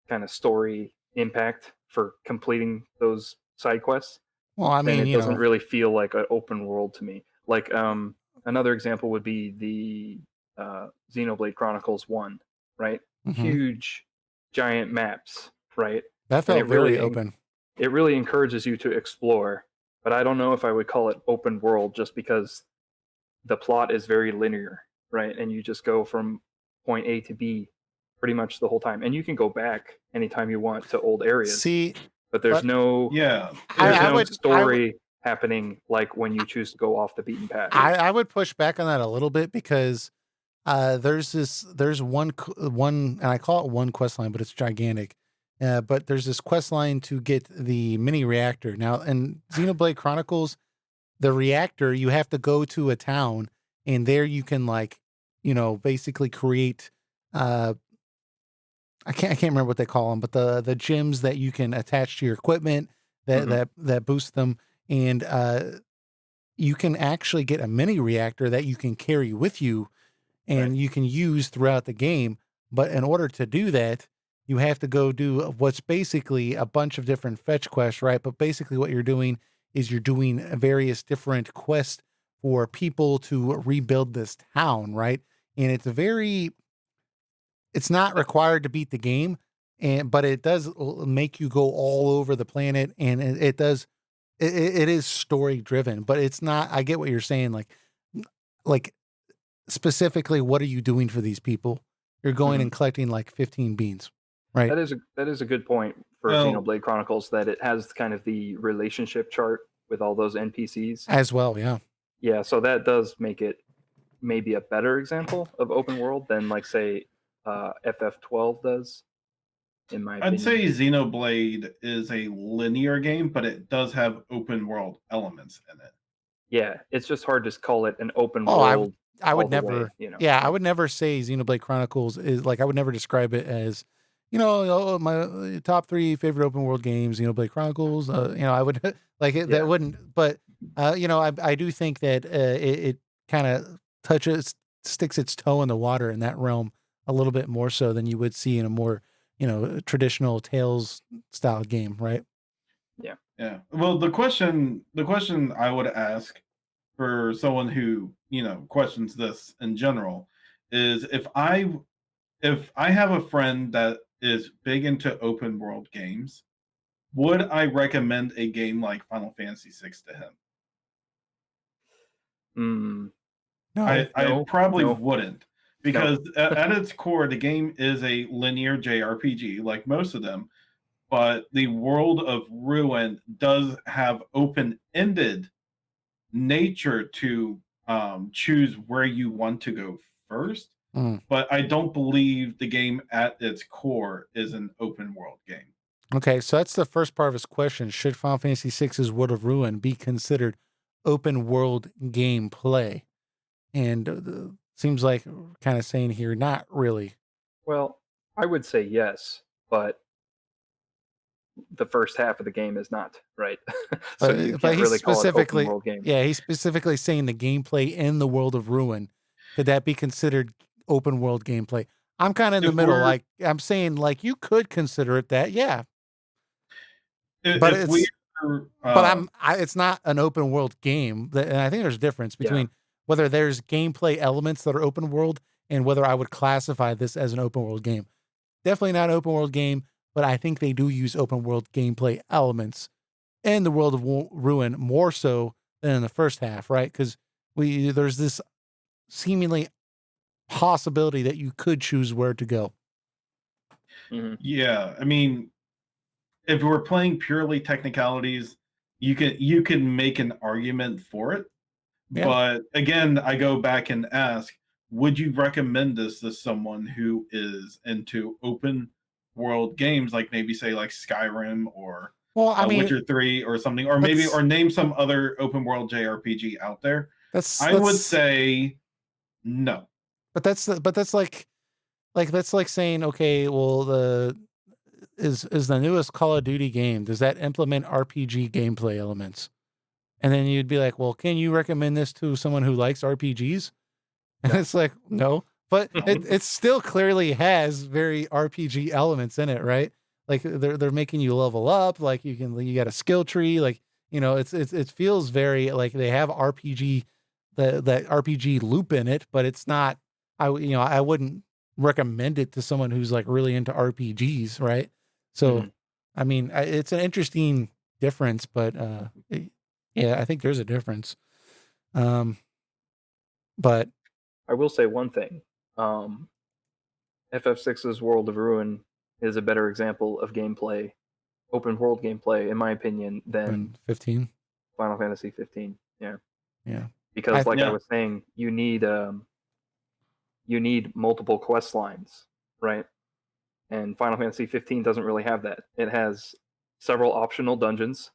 kind of story impact for completing those side quests, Well, I then mean, it doesn't really feel like an open world to me. Like another example would be the Xenoblade Chronicles 1, right? mhm. Huge giant maps, right? That And felt very open. it really encourages you to explore, but I don't know if I would call it open world just because the plot is very linear, right? And you just go from point A to B pretty much the whole time. And you can go back anytime you want to old areas. See, but there's but no Yeah, I would story happening like when you choose to go off the beaten path. I would push back on that a little bit because there's one and I call it one quest line, but it's gigantic. But there's this quest line to get the mini reactor. Now, in Xenoblade Chronicles, the reactor, you have to go to a town and there you can basically create I can't remember what they call them, but the gems that you can attach to your equipment that boost them, and you can actually get a mini reactor that you can carry with you and you can use throughout the game. But in order to do that, you have to go do what's basically a bunch of different fetch quests, right? But basically what you're doing is you're doing various different quests for people to rebuild this town, right? And it's not required to beat the game, but it does make you go all over the planet, and it is story driven, but it's not. I get what you're saying, like specifically, what are you doing for these people? You're going and collecting like 15 beans, right? That is a good point for Xenoblade Chronicles, that it has kind of the relationship chart with all those NPCs as well. Yeah. Yeah, so that does make it maybe a better example of open world than like say FF12 does, in my opinion. I'd say Xenoblade is a linear game, but it does have open world elements in it. Yeah, it's just hard to call it an open world. I would never, yeah, I would never say Xenoblade Chronicles is like, I would never describe it as, my top 3 favorite open world games, Xenoblade Chronicles, I would like it, that wouldn't, but, I do think that it kind of sticks its toe in the water in that realm a little bit more so than you would see in a more, traditional Tales style game, right? Yeah. Yeah. Well, the question I would ask for someone who, questions this in general is if I have a friend that is big into open world games, would I recommend a game like Final Fantasy VI to him? Mm, No. I no, probably no, wouldn't, no. because at its core, the game is a linear JRPG, like most of them, but the world of Ruin does have open-ended nature to choose where you want to go first. Mm. But I don't believe the game at its core is an open world game. Okay, so that's the first part of his question. Should Final Fantasy VI's World of Ruin be considered open world gameplay? And seems like kind of saying here, not really. Well, I would say yes, but the first half of the game is not, right? So you But can't he's really call it open specifically, world game. yeah, he's specifically saying the gameplay in the World of Ruin. Could that be considered open world gameplay? I'm kind of in the If middle. we're Like I'm saying, like you could consider it that, yeah. But if we it's are, it's not an open world game. And I think there's a difference Yeah. between whether there's gameplay elements that are open world and whether I would classify this as an open world game. Definitely not an open world game, but I think they do use open world gameplay elements in the World of Ruin more so than in the first half, right? Because there's this seemingly possibility that you could choose where to go. Hmm. yeah, I mean, if we're playing purely technicalities, you can make an argument for it. Yeah. But again, I go back and ask, would you recommend this to someone who is into open world games, like maybe say like Skyrim or Well, I mean, Witcher 3 or something, or maybe let's or name some other open world JRPG out there? let's I would let's say no. but that's like that's like saying, okay, well, the is the newest Call of Duty game, does that implement RPG gameplay elements? And then you'd be like, well, can you recommend this to someone who likes RPGs? And No. it's like, no, but No. it still clearly has very RPG elements in it, right? Like they're making you level up, like you got a skill tree, like it feels very like they have RPG that RPG loop in it, but it's not. I wouldn't recommend it to someone who's like really into RPGs, right? So, Hmm. I mean, it's an interesting difference, but yeah, I think there's a difference. Um, but I will say one thing. Um, FF6's World of Ruin is a better example of gameplay, open world gameplay, in my opinion, than 15, Final Fantasy 15. Yeah, yeah. because like I Yeah. was saying, you need multiple quest lines, right? And Final Fantasy 15 doesn't really have that. It has several optional dungeons,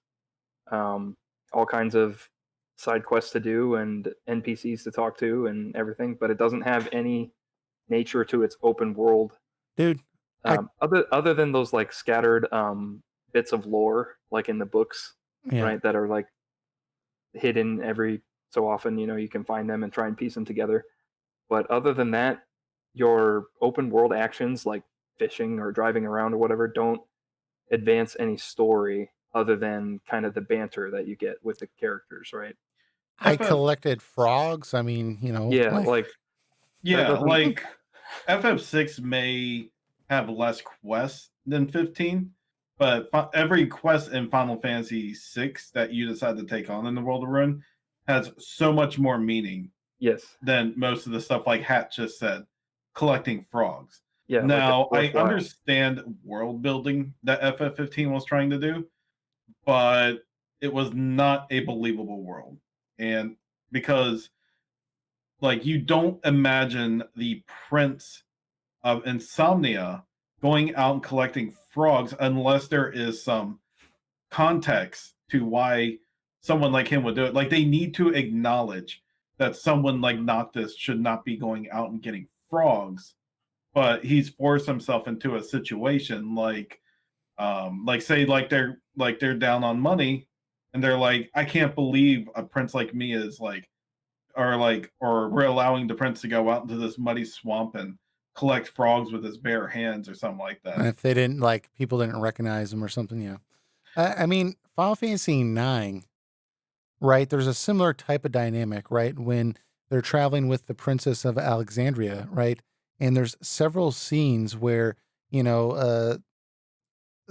all kinds of side quests to do and NPCs to talk to and everything, but it doesn't have any nature to its open world. Dude, I Other than those like scattered bits of lore, like in the books, yeah. right, that are like hidden every so often. You can find them and try and piece them together. But other than that, your open world actions like fishing or driving around or whatever don't advance any story other than kind of the banter that you get with the characters, right? I FF collected frogs. I mean, Yeah, like like that yeah, doesn't. like FF6 may have less quests than 15, but every quest in Final Fantasy 6 that you decide to take on in the World of Ruin has so much more meaning Yes, than most of the stuff like Hat just said, collecting frogs. yeah, like it's Now, I worthwhile. understand world building that FF15 was trying to do, but it was not a believable world. And because like you don't imagine the prince of insomnia going out and collecting frogs unless there is some context to why someone like him would do it. Like they need to acknowledge that someone like Noctis should not be going out and getting frogs, but he's forced himself into a situation like say like they're down on money and they're like, I can't believe a prince like me is or we're allowing the prince to go out into this muddy swamp and collect frogs with his bare hands or something like that. if they didn't like people didn't recognize them or something, yeah. I mean, Final Fantasy 9, right? There's a similar type of dynamic, right? When they're traveling with the Princess of Alexandria, right? And there's several scenes where,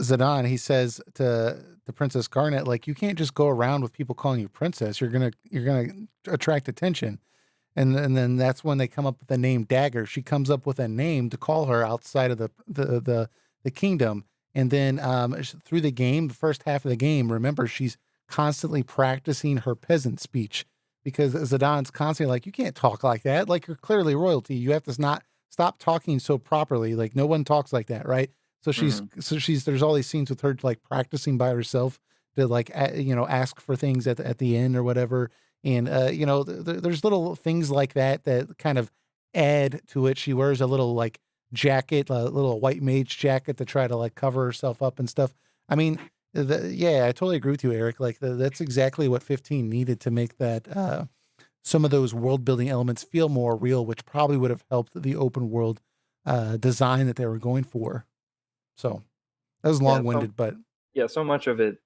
Zidane, he says to Princess Garnet, like, you can't just go around with people calling you princess. You're gonna attract attention. And then that's when they come up with the name Dagger. She comes up with a name to call her outside of the kingdom. And then through the game, the first half of the game, remember, she's constantly practicing her peasant speech because Zidane's constantly like, you can't talk like that. Like, you're clearly royalty. You have to not stop talking so properly. Like, no one talks like that, right? So there's all these scenes with her like practicing by herself to like ask for things at the end or whatever. And there's little things like that that kind of add to it. She wears a little like jacket, a little white mage jacket to try to like cover herself up and stuff. I mean, yeah, I totally agree with you, Eric. Like that's exactly what 15 needed to make that some of those world building elements feel more real, which probably would have helped the open world design that they were going for. So that was long winded, but yeah, so much of it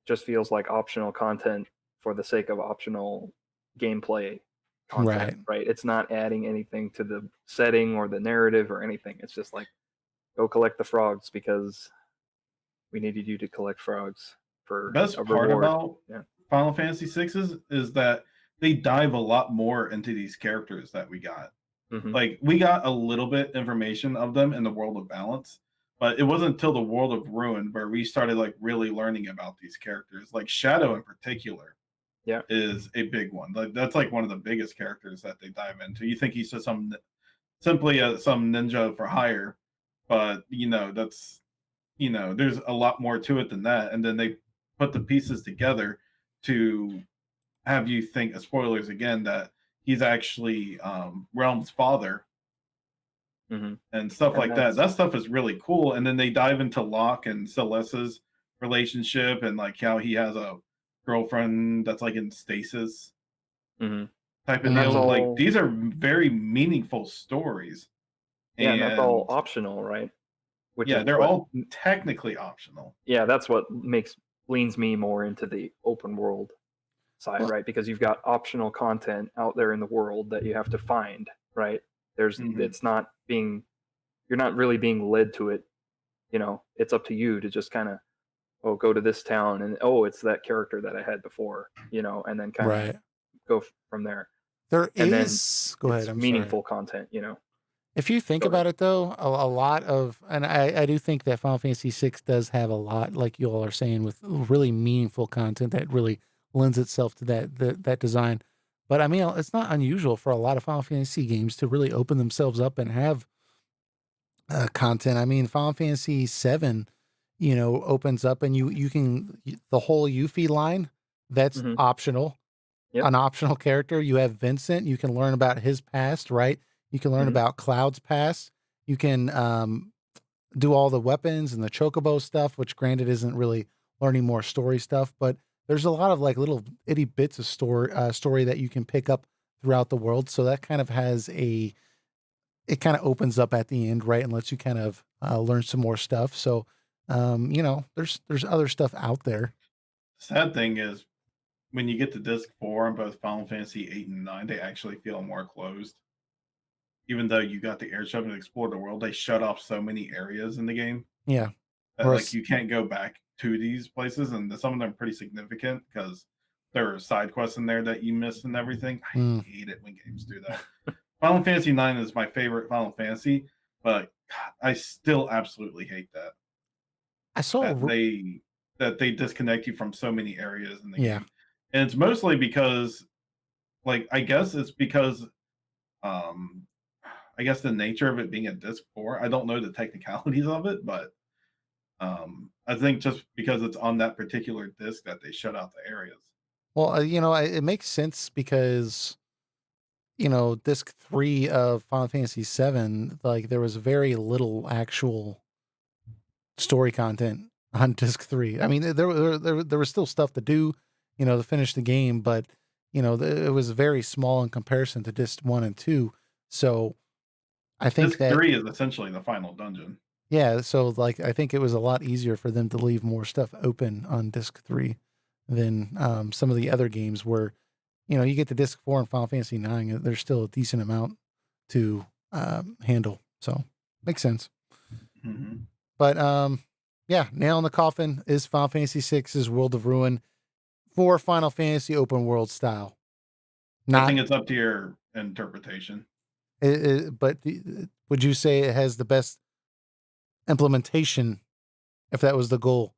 just feels like optional content for the sake of optional gameplay content, right? It's not adding anything to the setting or the narrative or anything. It's just like, go collect the frogs because we needed you to collect frogs for best a part reward. about Final Fantasy VI is that they dive a lot more into these characters that we got. Like, we got a little bit information of them in the World of Balance, but it wasn't until the World of Ruin where we started like really learning about these characters. Like Shadow in particular is a big one. Like that's like one of the biggest characters that they dive into. You think he's just simply some ninja for hire, but that's there's a lot more to it than that. And then they put the pieces together to have you think, spoilers again, that he's actually Realm's father and stuff like that. That stuff is really cool. And then they dive into Locke and Celeste's relationship and like how he has a girlfriend that's like in stasis type of deal. Like these are very meaningful stories. Yeah, and that's all optional, right? They're all technically optional. Yeah, that's what leans me more into the open world side, right? Because you've got optional content out there in the world that you have to find, right? It's not being, you're not really being led to it. It's up to you to just kind of, go to this town and it's that character that I had before, and then kind of go from there. Go ahead. I'm meaningful content, If you think about it, though, a lot of, and I do think that Final Fantasy VI does have a lot, like you all are saying, with really meaningful content that really lends itself to that design. But I mean, it's not unusual for a lot of Final Fantasy games to really open themselves up and have content. I mean, Final Fantasy VII, opens up and you can, the whole Yuffie line, that's optional. An optional character. You have Vincent. You can learn about his past, right? You can learn about Cloud's past. You can do all the weapons and the chocobo stuff, which granted isn't really learning more story stuff, but there's a lot of like little itty bits of story that you can pick up throughout the world. So that kind of it kind of opens up at the end, right? And lets you kind of learn some more stuff. So, there's other stuff out there. Sad thing is when you get to disc 4 on both Final Fantasy 8 and 9, they actually feel more closed. Even though you got the airship and explore the world, they shut off so many areas in the game. Yeah. That, like, you can't go back to these places, and some of them are pretty significant because there are side quests in there that you miss and everything. I hate it when games do that. Final Fantasy 9 is my favorite Final Fantasy, but God, I still absolutely hate that. I saw that they disconnect you from so many areas in the game. And it's mostly because, like, I guess it's because I guess the nature of it being a disc 4, I don't know the technicalities of it, but I think just because it's on that particular disc that they shut out the areas. Well, it makes sense because, disc 3 of Final Fantasy 7, like there was very little actual story content on disc 3. I mean, there was still stuff to do, to finish the game, but it was very small in comparison to disc 1 and 2. So I think disc 3 is essentially the final dungeon. Yeah, so like I think it was a lot easier for them to leave more stuff open on disc 3 than some of the other games where, you get to disc 4 in Final Fantasy 9, there's still a decent amount to handle. So makes sense. Mhm. But yeah, nail in the coffin is Final Fantasy VI's World of Ruin for Final Fantasy open world style. I Not, think it's up to your interpretation. but would you say it has the best implementation, if that was the goal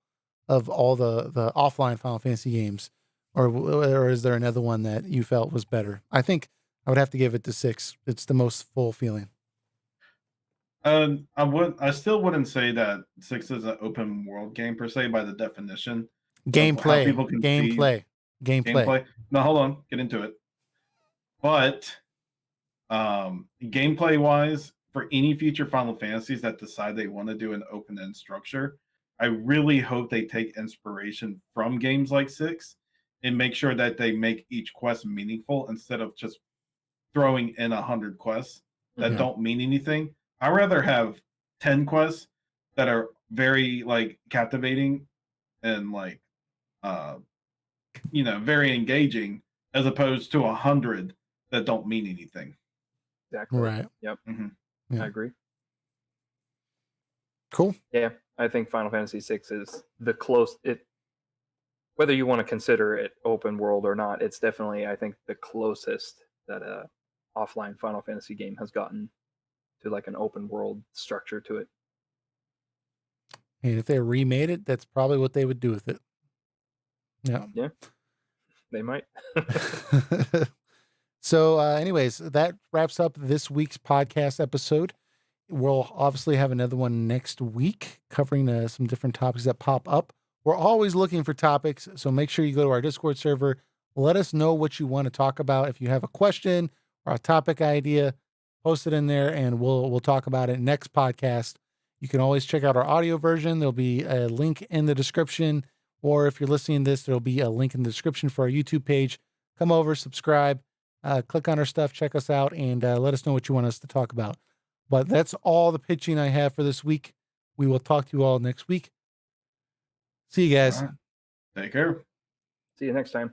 of all the offline Final Fantasy games, or is there another one that you felt was better? I think I would have to give it to 6. It's the most full feeling. I still wouldn't say that 6 is an open world game per se by the definition of how Gameplay, people conceive gameplay. gameplay. No, hold on, get into it. But gameplay wise, for any future Final Fantasies that decide they want to do an open end structure, I really hope they take inspiration from games like 6 and make sure that they make each quest meaningful instead of just throwing in 100 quests that Yeah. don't mean anything. I'd rather have 10 quests that are very like captivating and like very engaging as opposed to 100 that don't mean anything. Exactly. Right. Yep. Mhm. Yeah. I agree. Cool. Yeah, I think Final Fantasy VI is the close. Whether you want to consider it open world or not, it's definitely, I think, the closest that a offline Final Fantasy game has gotten to like an open world structure to it. And if they remade it, that's probably what they would do with it. Yeah. Yeah, they might. So, anyways, that wraps up this week's podcast episode. We'll obviously have another one next week covering some different topics that pop up. We're always looking for topics, so make sure you go to our Discord server. Let us know what you want to talk about. If you have a question or a topic idea, post it in there, and we'll talk about it next podcast. You can always check out our audio version. There'll be a link in the description, or if you're listening to this, there'll be a link in the description for our YouTube page. Come over, subscribe, click on our stuff, check us out, and let us know what you want us to talk about. But that's all the pitching I have for this week. We will talk to you all next week. See you guys. All right. Take care. See you next time.